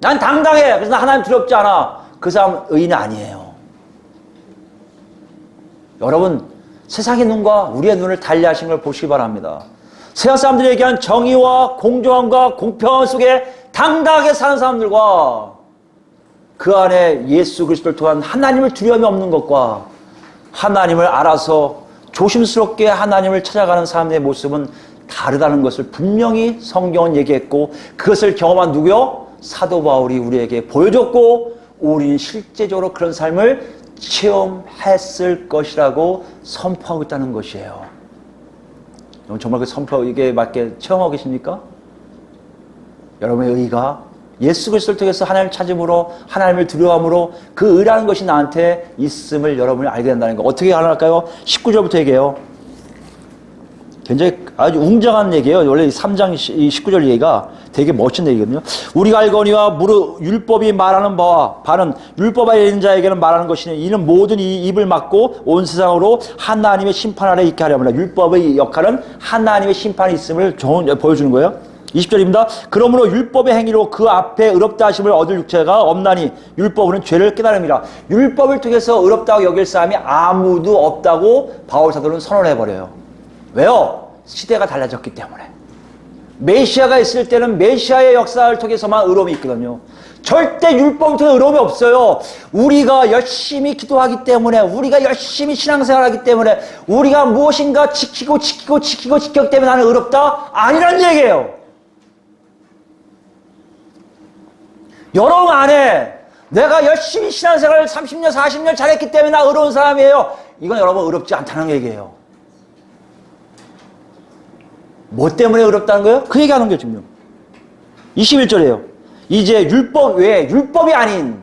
난 당당해. 그래서 나 하나님 두렵지 않아. 그 사람은 의인이 아니에요. 여러분, 세상의 눈과 우리의 눈을 달리하신 걸 보시기 바랍니다. 세상 사람들이 얘기한 정의와 공정함과 공평함 속에 당당하게 사는 사람들과 그 안에 예수 그리스도를 통한 하나님을 두려움이 없는 것과 하나님을 알아서 조심스럽게 하나님을 찾아가는 사람들의 모습은 다르다는 것을 분명히 성경은 얘기했고, 그것을 경험한 누구요? 사도 바울이 우리에게 보여줬고, 우리는 실제적으로 그런 삶을 체험했을 것이라고 선포하고 있다는 것이에요. 여러분 정말 그 선포 이게 맞게 체험하고 계십니까? 여러분의 의의가 예수 그리스도를 통해서 하나님을 찾음으로 하나님을 두려워함으로 그 의라는 것이 나한테 있음을 여러분이 알게 된다는 거. 어떻게 가능할까요? 19절부터 얘기해요. 굉장히 아주 웅장한 얘기예요. 원래 3장 19절 얘기가 되게 멋진 얘기거든요. 우리가 알거니와 무릇 율법이 말하는 바는 율법 아래 있는 자에게는 말하는 것이니 이는 모든 이 입을 막고 온 세상으로 하나님의 심판 아래 있게 하려 합니다. 율법의 역할은 하나님의 심판이 있음을 보여주는 거예요. 20절입니다. 그러므로 율법의 행위로 그 앞에 의롭다 하심을 얻을 육체가 없나니 율법은 죄를 깨달음이라. 율법을 통해서 의롭다고 여길 사람이 아무도 없다고 바울 사도는 선언해버려요. 왜요? 시대가 달라졌기 때문에. 메시아가 있을 때는 메시아의 역사를 통해서만 의로움이 있거든요. 절대 율법을 통해 의로움이 없어요. 우리가 열심히 기도하기 때문에, 우리가 열심히 신앙생활하기 때문에, 우리가 무엇인가 지키기 때문에 나는 의롭다? 아니란 얘기예요. 여러분 안에 내가 열심히 신앙생활을 30년, 40년 잘했기 때문에 나 의로운 사람이에요. 이건 여러분 의롭지 않다는 얘기예요. 뭐 때문에 의롭다는 거예요? 그 얘기하는 거예요, 지금. 21절이에요. 이제 율법 외에 율법이 아닌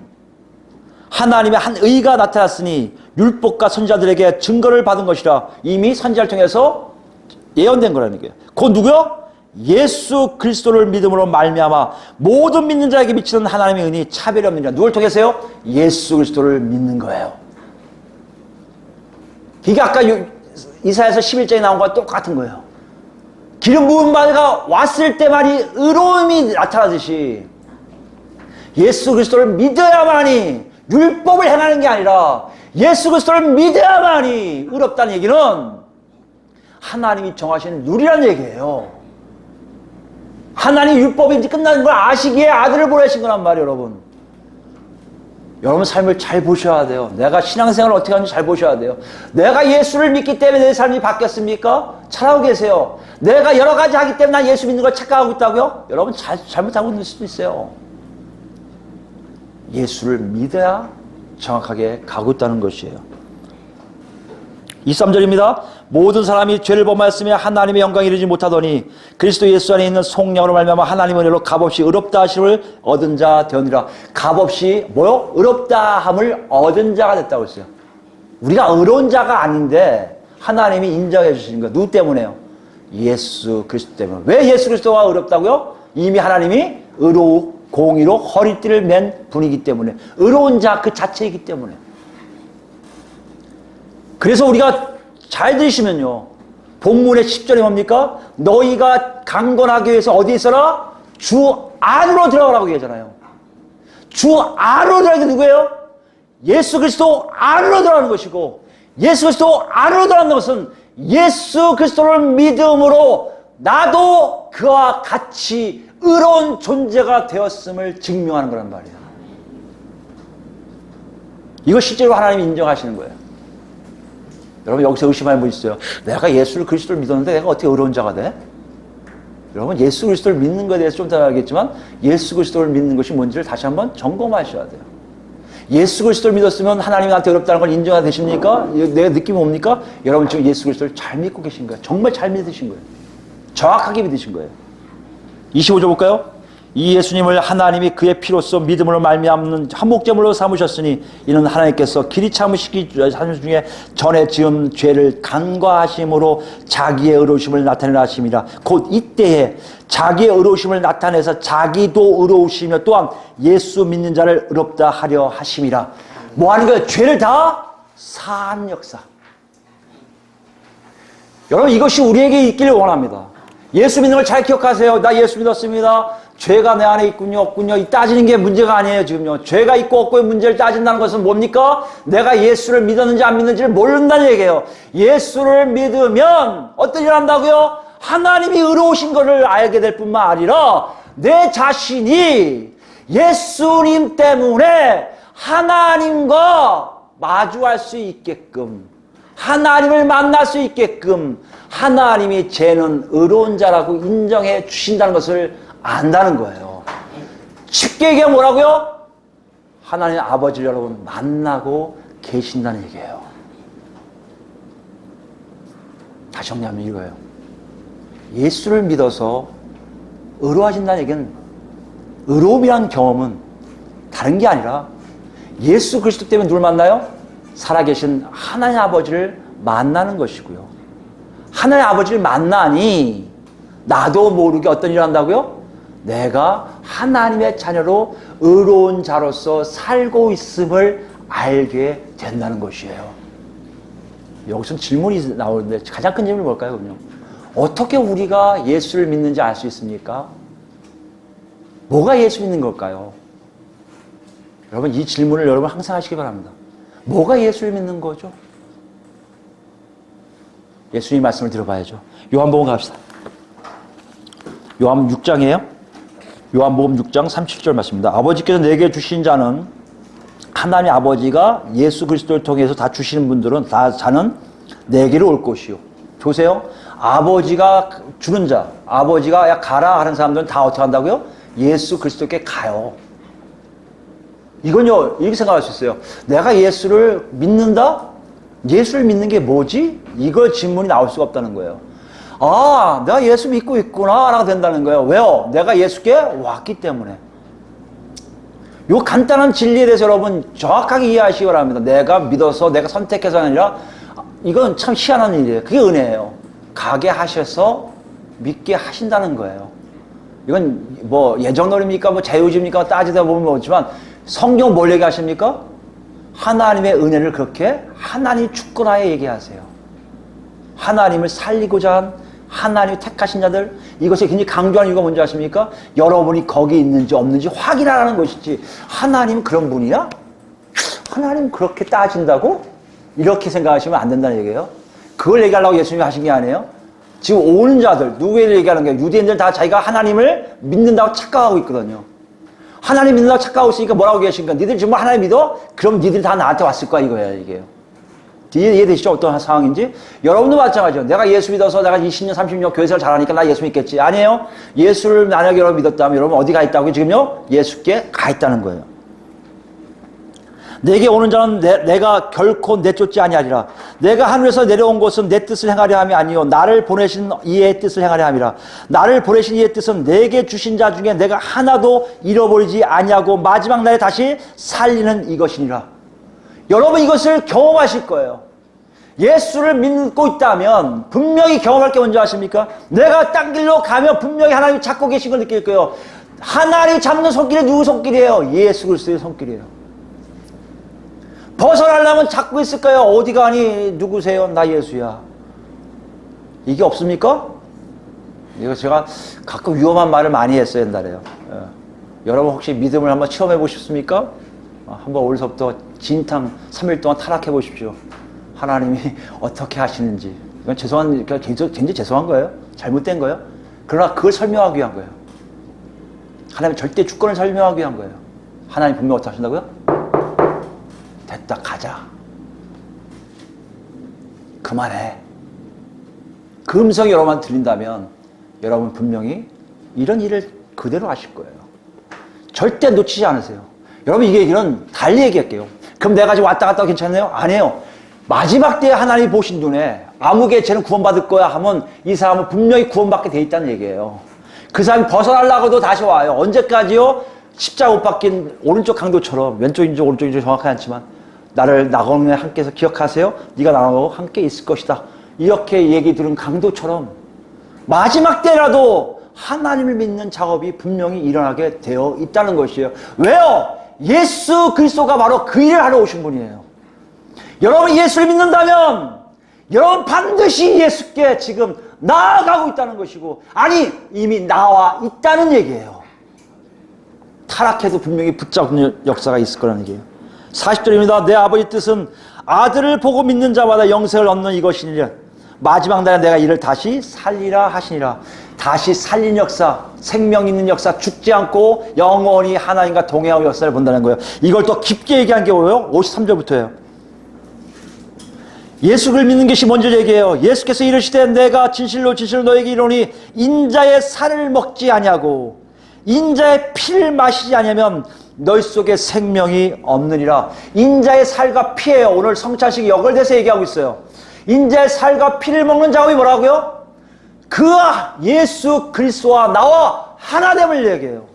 하나님의 한 의가 나타났으니 율법과 선지자들에게 증거를 받은 것이라. 이미 선지자를 통해서 예언된 거라는 거예요. 곧 누구요? 예수 그리스도를 믿음으로 말미암아 모든 믿는 자에게 미치는 하나님의 은이 차별이 없느니라. 누굴 통해서요? 예수 그리스도를 믿는 거예요. 이게 아까 이사야서 11장에 나온 거와 똑같은 거예요. 기름 부은 바가 왔을 때만이 의로움이 나타나듯이 예수 그리스도를 믿어야만이 율법을 행하는 게 아니라 예수 그리스도를 믿어야만이 의롭다는 얘기는 하나님이 정하신 룰이라는 얘기예요. 하나님 율법이 이제 끝나는 걸 아시기에 아들을 보내신 거란 말이에요, 여러분. 여러분 삶을 잘 보셔야 돼요. 내가 신앙생활을 어떻게 하는지 잘 보셔야 돼요. 내가 예수를 믿기 때문에 내 삶이 바뀌었습니까? 잘하고 계세요. 내가 여러 가지 하기 때문에 난 예수 믿는 걸 착각하고 있다고요? 여러분 잘못하고 있을 수도 있어요. 예수를 믿어야 정확하게 가고 있다는 것이에요. 23절입니다. 모든 사람이 죄를 범하였으며 하나님의 영광에 이르지 못하더니 그리스도 예수 안에 있는 속량으로 말미암아 하나님의 은혜로 값없이 의롭다 하심을 얻은 자 되었느니라. 값없이 뭐요? 의롭다 함을 얻은 자가 됐다고 했어요. 우리가 의로운 자가 아닌데 하나님이 인정해 주시는 거예요. 누구 때문에요? 예수 그리스도 때문에. 왜 예수 그리스도가 의롭다고요? 이미 하나님이 공의로 허리띠를 맨 분이기 때문에, 의로운 자 그 자체이기 때문에. 그래서 우리가 잘 들으시면요, 본문의 10절이 뭡니까? 너희가 강건하기 위해서 어디에 있어라? 주 안으로 들어가라고 얘기하잖아요. 주 안으로 들어가는 게 누구예요? 예수 그리스도 안으로 들어가는 것이고, 예수 그리스도 안으로 들어가는 것은 예수 그리스도를 믿음으로 나도 그와 같이 의로운 존재가 되었음을 증명하는 거란 말이에요. 이거 실제로 하나님이 인정하시는 거예요. 여러분 여기서 의심하는 분 있어요. 내가 예수 그리스도를 믿었는데 내가 어떻게 의로운 자가 돼? 여러분 예수 그리스도를 믿는 것에 대해서 좀 더 알겠지만 예수 그리스도를 믿는 것이 뭔지를 다시 한번 점검하셔야 돼요. 예수 그리스도를 믿었으면 하나님이 나한테 어렵다는 걸 인정하게 되십니까? 내 느낌이 뭡니까? 여러분 지금 예수 그리스도를 잘 믿고 계신 거예요. 정말 잘 믿으신 거예요. 정확하게 믿으신 거예요. 25절 볼까요? 이 예수님을 하나님이 그의 피로써 믿음으로 말미암는 한목제물로 삼으셨으니 이는 하나님께서 길이 참으시기 중에 전에 지은 죄를 간과하심으로 자기의 의로우심을 나타내라 하심이라. 곧 이때에 자기의 의로우심을 나타내서 자기도 의로우시며 또한 예수 믿는 자를 의롭다 하려 하심이라. 뭐 하는 거예요? 죄를 다 사하는 역사. 여러분 이것이 우리에게 있기를 원합니다. 예수 믿는 걸 잘 기억하세요. 나 예수 믿었습니다. 죄가 내 안에 있군요, 없군요. 이 따지는 게 문제가 아니에요, 지금요. 죄가 있고 없고의 문제를 따진다는 것은 뭡니까? 내가 예수를 믿었는지 안 믿는지를 모른다는 얘기예요. 예수를 믿으면 어떤 일을 한다고요? 하나님이 의로우신 것을 알게 될 뿐만 아니라 내 자신이 예수님 때문에 하나님과 마주할 수 있게끔, 하나님을 만날 수 있게끔 하나님이 쟤는 의로운 자라고 인정해 주신다는 것을 안다는 거예요. 쉽게 얘기하면 뭐라고요? 하나님 아버지를 여러분 만나고 계신다는 얘기예요. 다시 정리하면 이거예요. 예수를 믿어서 의로워진다는 얘기는 의로움이란 경험은 다른 게 아니라 예수 그리스도 때문에 누굴 만나요? 살아계신 하나님 아버지를 만나는 것이고요. 하나님 아버지를 만나니 나도 모르게 어떤 일을 한다고요? 내가 하나님의 자녀로 의로운 자로서 살고 있음을 알게 된다는 것이에요. 여기서 질문이 나오는데 가장 큰 질문이 뭘까요? 그럼요. 어떻게 우리가 예수를 믿는지 알 수 있습니까? 뭐가 예수 믿는 걸까요? 여러분 이 질문을 여러분 항상 하시기 바랍니다. 뭐가 예수를 믿는 거죠? 예수님 말씀을 들어봐야죠. 요한복음 갑시다. 요한 6장이에요. 요한복음 6장 37절 말씀입니다. 아버지께서 내게 주신 자는 하나님 아버지가 예수 그리스도를 통해서 다 주시는 분들은 다 자는 내게로 올 것이요. 보세요. 아버지가 주는 자, 아버지가 야 가라 하는 사람들은 다 어떻게 한다고요? 예수 그리스도께 가요. 이건요 이렇게 생각할 수 있어요. 내가 예수를 믿는다? 예수를 믿는 게 뭐지? 이거 질문이 나올 수가 없다는 거예요. 아, 내가 예수 믿고 있구나 라고 된다는 거예요. 왜요? 내가 예수께 왔기 때문에. 요 간단한 진리에 대해서 여러분 정확하게 이해하시기 바랍니다. 내가 믿어서 내가 선택해서가 아니라 이건 참 희한한 일이에요. 그게 은혜예요. 가게 하셔서 믿게 하신다는 거예요. 이건 뭐 예정론입니까? 뭐 자유주의입니까? 따지다 보면 뭐지만 성경 뭘 얘기하십니까? 하나님의 은혜를 그렇게 하나님 주권하에 얘기하세요. 하나님을 살리고자 한 하나님이 택하신 자들, 이것에 굉장히 강조하는 이유가 뭔지 아십니까? 여러분이 거기 있는지 없는지 확인하라는 것이지 하나님 그런 분이야? 하나님 그렇게 따진다고? 이렇게 생각하시면 안 된다는 얘기예요. 그걸 얘기하려고 예수님이 하신 게 아니에요. 지금 오는 자들, 누구를 얘기하는 거예요? 유대인들 다 자기가 하나님을 믿는다고 착각하고 있거든요. 하나님 믿는다고 착각하고 있으니까 뭐라고 계신가? 니들 정말 하나님 믿어? 그럼 니들 다 나한테 왔을 거야 이거예요. 이게요. 이해되시죠? 어떤 상황인지? 여러분도 마찬가지죠. 내가 예수 믿어서 내가 20년, 30년 교회생활 잘하니까 나 예수 믿겠지. 아니에요. 예수를 만약에 여러분 믿었다면 여러분 어디 가 있다고요? 지금요? 예수께 가 있다는 거예요. 내게 오는 자는 내가 결코 내쫓지 아니하리라. 내가 하늘에서 내려온 것은 내 뜻을 행하려 함이 아니요 나를 보내신 이의 뜻을 행하려 함이라. 나를 보내신 이의 뜻은 내게 주신 자 중에 내가 하나도 잃어버리지 아니하고 마지막 날에 다시 살리는 이것이니라. 여러분 이것을 경험하실 거예요. 예수를 믿고 있다면 분명히 경험할 게 뭔지 아십니까? 내가 딴 길로 가면 분명히 하나님이 잡고 계신 걸 느낄 거예요. 하나님이 잡는 손길이 누구 손길이에요? 예수 그리스도의 손길이에요. 벗어나려면 잡고 있을 거예요. 어디 가니? 누구세요? 나 예수야. 이게 없습니까? 이거 제가 가끔 위험한 말을 많이 했어요 옛날에요. 여러분 혹시 믿음을 한번 체험해 보셨습니까? 한번 오늘서부터 진탕 3일 동안 타락해 보십시오. 하나님이 어떻게 하시는지. 이건 굉장히 죄송한 거예요. 잘못된 거예요. 그러나 그걸 설명하기 위한 거예요. 하나님 절대 주권을 설명하기 위한 거예요. 하나님 분명 어떻게 하신다고요? 됐다 가자. 그만해. 그 음성이 여러분한테 들린다면 여러분 분명히 이런 일을 그대로 하실 거예요. 절대 놓치지 않으세요. 여러분 이 얘기는 달리 얘기할게요. 그럼 내가 지금 왔다 갔다 괜찮나요? 아니에요. 마지막 때에 하나님이 보신 눈에 아무개 쟤는 구원받을 거야 하면 이 사람은 분명히 구원받게 돼 있다는 얘기예요. 그 사람이 벗어나려고도 다시 와요. 언제까지요? 십자가 못 박힌 오른쪽 강도처럼 왼쪽인지 오른쪽인지 정확하지 않지만 나를 나가면 함께해서 기억하세요. 네가 나하고 함께 있을 것이다. 이렇게 얘기 들은 강도처럼 마지막 때라도 하나님을 믿는 작업이 분명히 일어나게 되어 있다는 것이에요. 왜요? 예수 그리스도가 바로 그 일을 하러 오신 분이에요. 여러분이 예수를 믿는다면 여러분 반드시 예수께 지금 나아가고 있다는 것이고 아니 이미 나와 있다는 얘기예요. 타락해도 분명히 붙잡는 역사가 있을 거라는 얘기예요. 40절입니다. 내 아버지 뜻은 아들을 보고 믿는 자마다 영생을 얻는 이것이니라. 마지막 날에 내가 이를 다시 살리라 하시니라. 다시 살린 역사, 생명 있는 역사, 죽지 않고 영원히 하나님과 동행하는 역사를 본다는 거예요. 이걸 더 깊게 얘기한 게 뭐예요? 53절부터예요. 예수를 믿는 것이 먼저 얘기해요. 예수께서 이르시되 내가 진실로 진실로 너에게 이르노니 인자의 살을 먹지 아니하고 인자의 피를 마시지 아니하면 너희 속에 생명이 없느니라. 인자의 살과 피예요. 오늘 성찬식이 연결돼서 얘기하고 있어요. 인자의 살과 피를 먹는 작업이 뭐라고요? 그와 예수 그리스도와 나와 하나됨을 얘기해요.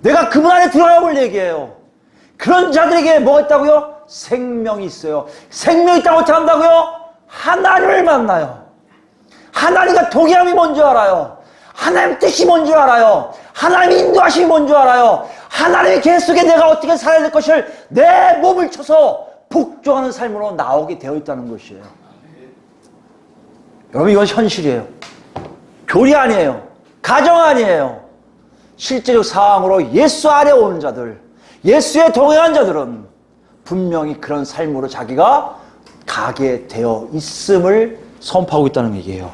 내가 그분 안에 들어가 볼 얘기예요. 그런 자들에게 뭐가 있다고요? 생명이 있어요. 생명이 있다고 어떻게 한다고요? 하나님을 만나요. 하나님과 동의함이 뭔지 알아요. 하나님 뜻이 뭔지 알아요. 하나님의 인도하심이 뭔지 알아요. 하나님의 계획 속에 내가 어떻게 살아야 될 것을 내 몸을 쳐서 복종하는 삶으로 나오게 되어 있다는 것이에요. 여러분, 이건 현실이에요. 교리 아니에요. 가정 아니에요. 실제적 상황으로 예수 아래 오는 자들, 예수에 동행한 자들은 분명히 그런 삶으로 자기가 가게 되어 있음을 선포하고 있다는 얘기예요.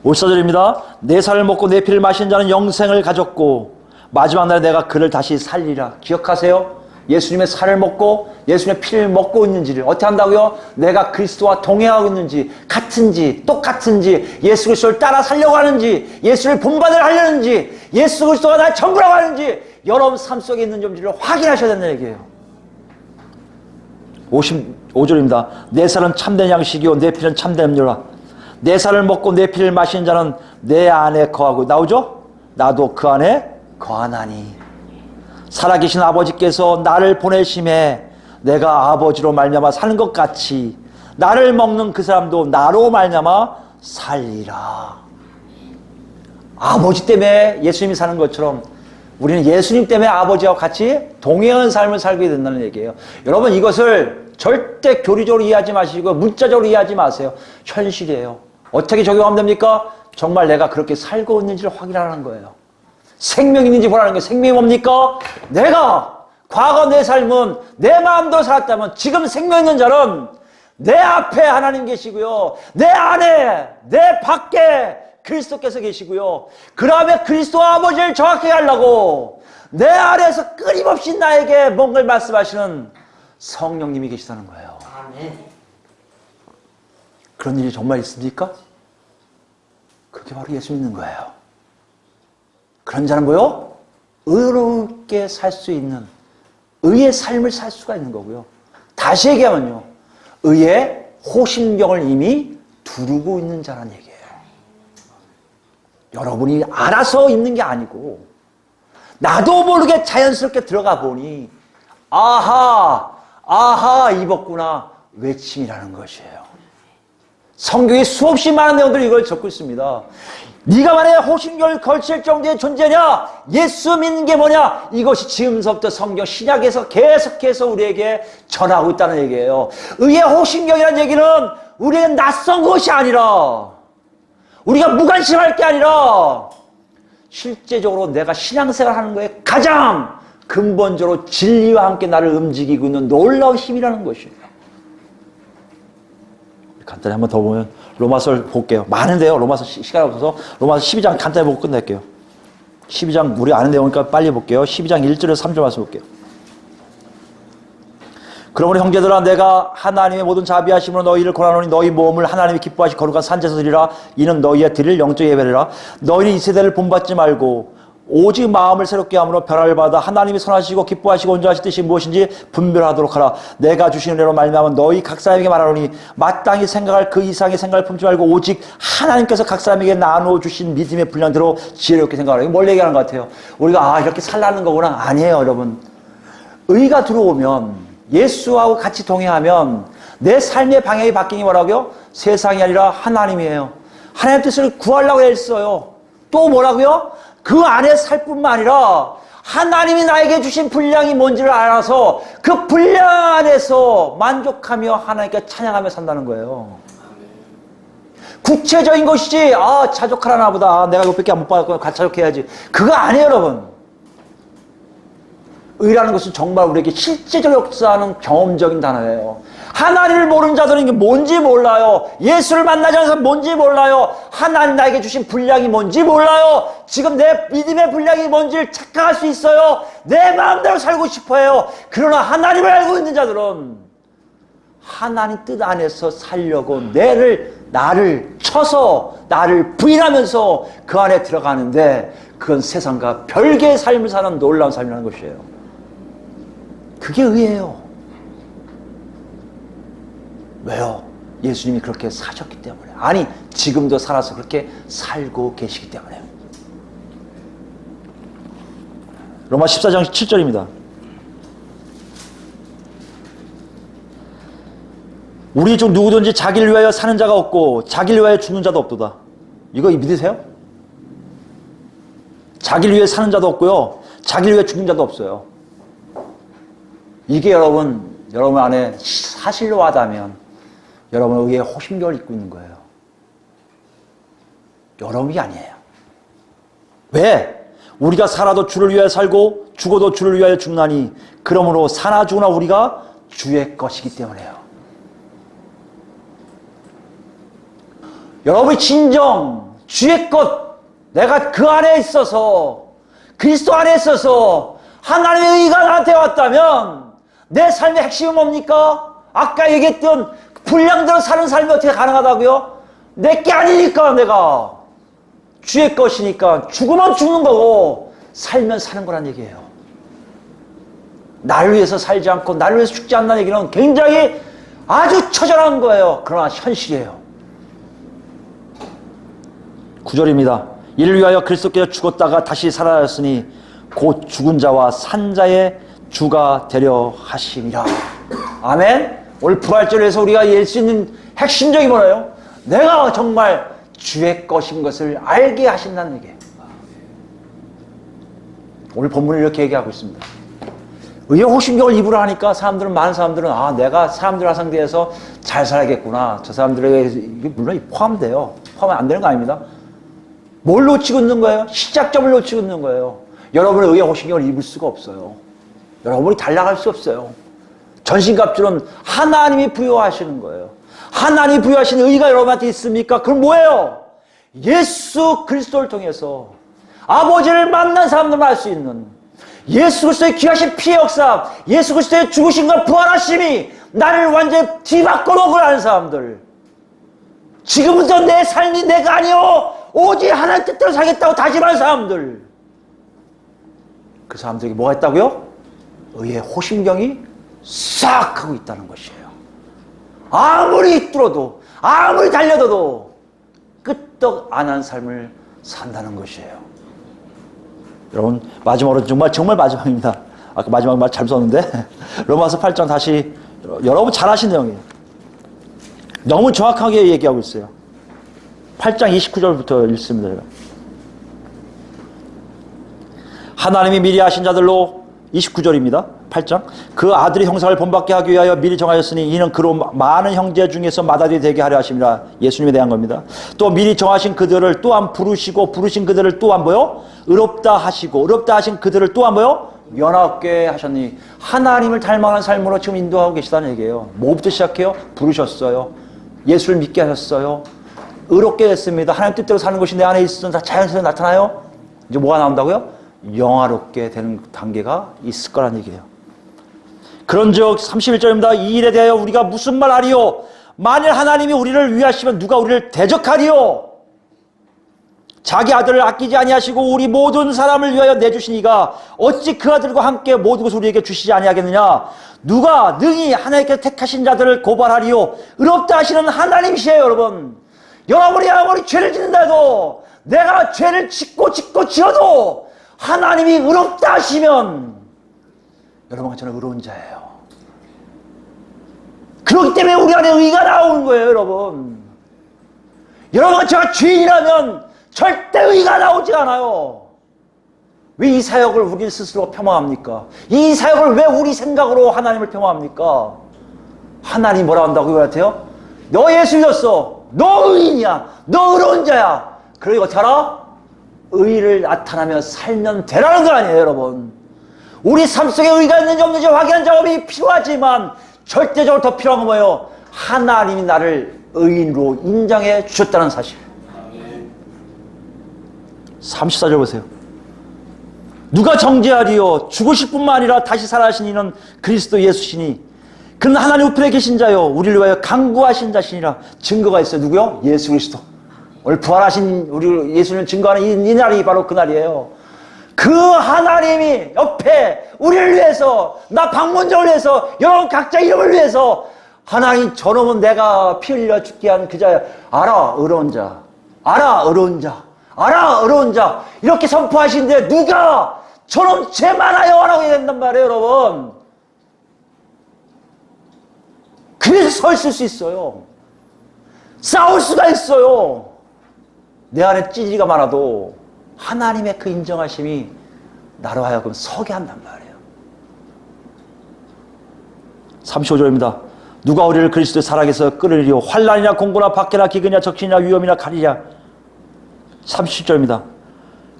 54절입니다. 내 살을 먹고 내 피를 마신 자는 영생을 가졌고 마지막 날에 내가 그를 다시 살리라. 기억하세요? 예수님의 살을 먹고 예수님의 피를 먹고 있는지를 어떻게 한다고요? 내가 그리스도와 동행하고 있는지, 같은지, 똑같은지, 예수 그리스도를 따라 살려고 하는지, 예수를 본받으려 하려는지, 예수 그리스도가 나의 전부라고 하는지 여러분 삶 속에 있는 점들을 확인하셔야 된다는 얘기예요. 55절입니다. 내 살은 참된 양식이요 내 피는 참된 음료라. 내 살을 먹고 내 피를 마시는 자는 내 안에 거하고, 나오죠? 나도 그 안에 거하나니. 살아계신 아버지께서 나를 보내심에 내가 아버지로 말미암아 사는 것 같이 나를 먹는 그 사람도 나로 말미암아 살리라. 아버지 때문에 예수님이 사는 것처럼 우리는 예수님 때문에 아버지와 같이 동행하는 삶을 살게 된다는 얘기예요. 여러분, 이것을 절대 교리적으로 이해하지 마시고 문자적으로 이해하지 마세요. 현실이에요. 어떻게 적용하면 됩니까? 정말 내가 그렇게 살고 있는지를 확인하는 거예요. 생명이 있는지 보라는 거예요. 생명이 뭡니까? 내가 과거 내 삶은 내 마음대로 살았다면 지금 생명 있는 자는 내 앞에 하나님 계시고요, 내 안에, 내 밖에 그리스도께서 계시고요, 그 다음에 그리스도와 아버지를 정확하게 하려고 내 아래에서 끊임없이 나에게 뭔가를 말씀하시는 성령님이 계시다는 거예요. 아멘. 그런 일이 정말 있습니까? 그게 바로 예수 믿는 거예요. 그런 자는 뭐요? 의롭게 살 수 있는 의의 삶을 살 수가 있는 거고요. 다시 얘기하면요, 의의 호심경을 이미 두르고 있는 자란 얘기예요. 여러분이 알아서 있는 게 아니고 나도 모르게 자연스럽게 들어가 보니 아하 입었구나 외침이라는 것이에요. 성경에 수없이 많은 내용들이 이걸 적고 있습니다. 네가 만약에 호심경을 걸칠 정도의 존재냐, 예수 믿는 게 뭐냐, 이것이 지금서부터 성경 신약에서 계속해서 우리에게 전하고 있다는 얘기예요. 의의 호심경이라는 얘기는 우리에게 낯선 것이 아니라, 우리가 무관심할 게 아니라 실제적으로 내가 신앙생활 하는 거에 가장 근본적으로 진리와 함께 나를 움직이고 있는 놀라운 힘이라는 것이에요. 간단히 한번 더 보면 로마서를 볼게요. 많은데요. 로마서 시간이 없어서 로마서 12장 간단히 보고 끝낼게요. 12장 우리 아는 내용이니까 빨리 볼게요. 12장 1절에서 3절 말씀 볼게요. 그러므로 형제들아, 내가 하나님의 모든 자비하심으로 너희를 권하노니 너희 몸을 하나님이 기뻐하시 거룩한 산제에서 드리라. 이는 너희의 드릴 영적 예배라. 너희는 이 세대를 본받지 말고 오직 마음을 새롭게 함으로 변화를 받아 하나님이 선하시고 기뻐하시고 온전하신 뜻이 무엇인지 분별하도록 하라. 내가 주신 은혜로 말미암아 너희 각 사람에게 말하노니 마땅히 생각할 그 이상의 생각을 품지 말고 오직 하나님께서 각 사람에게 나누어 주신 믿음의 분량대로 지혜롭게 생각하라. 이거 뭘 얘기하는 것 같아요? 우리가 이렇게 살라는 거구나. 아니에요, 여러분. 의가 들어오면, 예수하고 같이 동행하면 내 삶의 방향이 바뀌는 게 뭐라고요? 세상이 아니라 하나님이에요. 하나님의 뜻을 구하려고 했어요. 또 뭐라고요? 그 안에 살 뿐만 아니라 하나님이 나에게 주신 분량이 뭔지를 알아서 그 분량 안에서 만족하며 하나님께 찬양하며 산다는 거예요. 구체적인 것이지, 자족하라나 보다. 내가 이것밖에 못 받았구나. 같이 자족해야지. 그거 아니에요, 여러분. 의라는 것은 정말 우리에게 실제적으로 역사하는 경험적인 단어예요. 하나님을 모르는 자들은 이게 뭔지 몰라요. 예수를 만나지 않아서 뭔지 몰라요. 하나님 나에게 주신 분량이 뭔지 몰라요. 지금 내 믿음의 분량이 뭔지를 착각할 수 있어요. 내 마음대로 살고 싶어요. 그러나 하나님을 알고 있는 자들은 하나님 뜻 안에서 살려고 나를 쳐서 나를 부인하면서 그 안에 들어가는데, 그건 세상과 별개의 삶을 사는 놀라운 삶이라는 것이에요. 그게 의예요. 왜요? 예수님이 그렇게 사셨기 때문에. 아니, 지금도 살아서 그렇게 살고 계시기 때문에요. 로마 14장 7절입니다. 우리 중 누구든지 자기를 위하여 사는 자가 없고 자기를 위하여 죽는 자도 없도다. 이거 믿으세요? 자기를 위해 사는 자도 없고요, 자기를 위해 죽는 자도 없어요. 이게 여러분 안에 사실로 하다면 여러분 의의 호심경을 입고 있는 거예요. 여러분이 아니에요. 왜? 우리가 살아도 주를 위하여 살고 죽어도 주를 위하여 죽나니 그러므로 사나 죽으나 우리가 주의 것이기 때문에요. 여러분이 진정 주의 것, 내가 그 안에 있어서, 그리스도 안에 있어서 하나님의 의가 나한테 왔다면 내 삶의 핵심은 뭡니까? 아까 얘기했던 분량대로 사는 삶이 어떻게 가능하다고요? 내게 아니니까, 내가 주의 것이니까 죽으면 죽는 거고 살면 사는 거란 얘기예요. 나를 위해서 살지 않고 나를 위해서 죽지 않는 얘기는 굉장히 아주 처절한 거예요. 그러나 현실이에요. 9절입니다. 이를 위하여 그리스도께서 죽었다가 다시 살아났으니 곧 죽은 자와 산 자의 주가 되려 하심이라. 아멘. 오늘 부활절에서 우리가 알 수 있는 핵심적인 뭐예요? 내가 정말 주의 것인 것을 알게 하신다는 얘기예요. 오늘 본문을 이렇게 얘기하고 있습니다. 의의 호심경을 입으라 하니까 많은 사람들은 내가 사람들 상대해서 잘 살아야겠구나. 저 사람들에게 이게 물론 포함돼요. 포함 안 되는 거 아닙니다. 뭘 놓치고 있는 거예요? 시작점을 놓치고 있는 거예요. 여러분의 의의 호심경을 입을 수가 없어요. 여러분이 달라갈 수 없어요. 전신갑주는 하나님이 부여하시는 거예요. 하나님이 부여하신 의가 여러분한테 있습니까? 그럼 뭐예요? 예수 그리스도를 통해서 아버지를 만난 사람들만 알 수 있는 예수 그리스도의 귀하신 피의 역사, 예수 그리스도의 죽으심과 부활하심이 나를 완전히 뒤바꿔놓고 하는 사람들. 지금부터 내 삶이 내가 아니요 오직 하나님 뜻대로 살겠다고 다짐하는 사람들. 그 사람들에게 뭐가 있다고요? 의의 호심경이 싹 하고 있다는 것이에요. 아무리 뚫어도 아무리 달려도 끄떡 안 한 삶을 산다는 것이에요. 여러분 마지막으로 정말 마지막입니다. 아까 마지막 말 잘 썼는데 로마서 8장 다시 여러분 잘 아신 내용이에요. 너무 정확하게 얘기하고 있어요. 8장 29절부터 읽습니다. 하나님이 미리 아신 자들로 29절입니다. 8장 그 아들의 형상을 본받게 하기 위하여 미리 정하였으니 이는 그로 많은 형제 중에서 맏아들이 되게 하려 하심이라. 예수님에 대한 겁니다. 또 미리 정하신 그들을 또한 부르시고 부르신 그들을 또한 뭐요? 의롭다 하시고 의롭다 하신 그들을 또한 뭐요? 연합게 하셨니. 하나님을 닮아가는 삶으로 지금 인도하고 계시다는 얘기예요. 뭐부터 시작해요? 부르셨어요. 예수를 믿게 하셨어요. 의롭게 됐습니다. 하나님 뜻대로 사는 것이 내 안에 있으면 다 자연스럽게 나타나요. 이제 뭐가 나온다고요? 영화롭게 되는 단계가 있을 거란 얘기예요. 그런즉 31절입니다. 이 일에 대하여 우리가 무슨 말 하리요? 만일 하나님이 우리를 위하시면 누가 우리를 대적하리요? 자기 아들을 아끼지 아니하시고 우리 모든 사람을 위하여 내주시니가 어찌 그 아들과 함께 모든 것을 우리에게 주시지 아니하겠느냐? 누가 능히 하나님께서 택하신 자들을 고발하리요? 의롭다 하시는 하나님이시에요. 여러분, 여러분이 아무리 죄를 짓는다도 내가 죄를 짓고 지어도 하나님이 의롭다 하시면 여러분과 저는 의로운 자예요. 그렇기 때문에 우리 안에 의가 나오는 거예요. 여러분과 제가 죄인이라면 절대 의가 나오지 않아요. 왜 이 사역을 우리 스스로 폄하합니까? 이 사역을 왜 우리 생각으로 하나님을 폄하합니까? 하나님 뭐라 한다고 그랬대요? 너 예수 믿었어. 너 의인이야. 너 의로운 자야. 그러니 어떻게 알아? 의를 나타나며 살면 되라는 거 아니에요, 여러분. 우리 삶 속에 의가 있는지 없는지 확인한 작업이 필요하지만 절대적으로 더 필요한 건 뭐예요? 하나님이 나를 의인으로 인정해 주셨다는 사실. 34절 보세요. 누가 정죄하리요? 죽으실 뿐만 아니라 다시 살아나신 이는 그리스도 예수시니 그는 하나님 우편에 계신 자요 우리를 위하여 간구하신 자시니라. 증거가 있어요. 누구요? 예수 그리스도. 오늘 부활하신 우리 예수님을 증거하는 이 날이 바로 그 날이에요. 그 하나님이 옆에 우리를 위해서, 나 박문정을 위해서, 여러분 각자 이름을 위해서 하나님 저놈은 내가 피 흘려 죽게 한 그 자야. 알아 의로운 자, 알아 의로운 자, 알아 의로운 자 이렇게 선포하시는데 누가 저놈 죄 많아요 라고 얘기한단 말이에요, 여러분. 그래서 서 있을 수 있어요. 싸울 수가 있어요. 내 안에 찌질이가 많아도 하나님의 그 인정하심이 나로 하여금 서게 한단 말이에요. 35절입니다. 누가 우리를 그리스도의 사랑에서 끌으리요 환난이나 공고나 박해나 기근이나 적신이나 위험이나 가리랴. 37절입니다.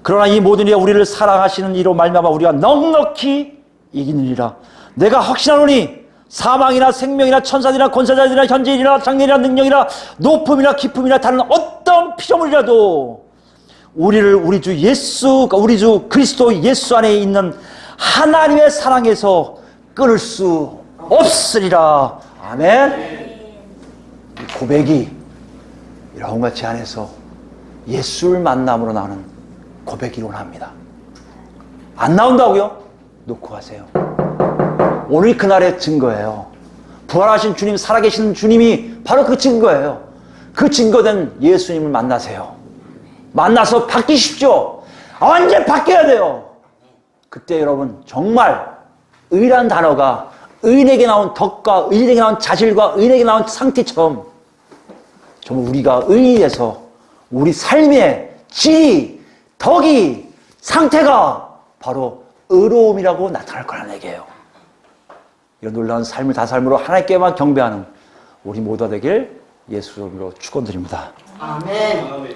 그러나 이 모든 이가 우리를 사랑하시는 이로 말미암아 우리가 넉넉히 이기느니라. 내가 확신하노니 사망이나 생명이나 천사들이나 권세자들이나 현재일이나 장래일이나 능력이나 높음이나 깊음이나 다른 어떤 피조물이라도 우리를 우리 주 그리스도 예수 안에 있는 하나님의 사랑에서 끊을 수 없으리라. 아멘. 고백이 이런 것 제 안에서 예수를 만남으로 나오는 고백이 원합니다. 안 나온다고요? 놓고 가세요. 오늘 그날의 증거예요. 부활하신 주님, 살아계신 주님이 바로 그 증거예요. 그 증거된 예수님을 만나세요. 만나서 바뀌십시오. 언제 바뀌어야 돼요? 그때 여러분 정말 의란 단어가 의인에게 나온 덕과 의인에게 나온 자질과 의인에게 나온 상태처럼 정말 우리가 의인이 돼서 우리 삶의 질이, 덕이, 상태가 바로 의로움이라고 나타날 거라는 얘기예요. 이런 놀라운 삶을 다 삶으로 하나님께만 경배하는 우리 모두가 되길 예수 이름으로 축원드립니다. 아멘.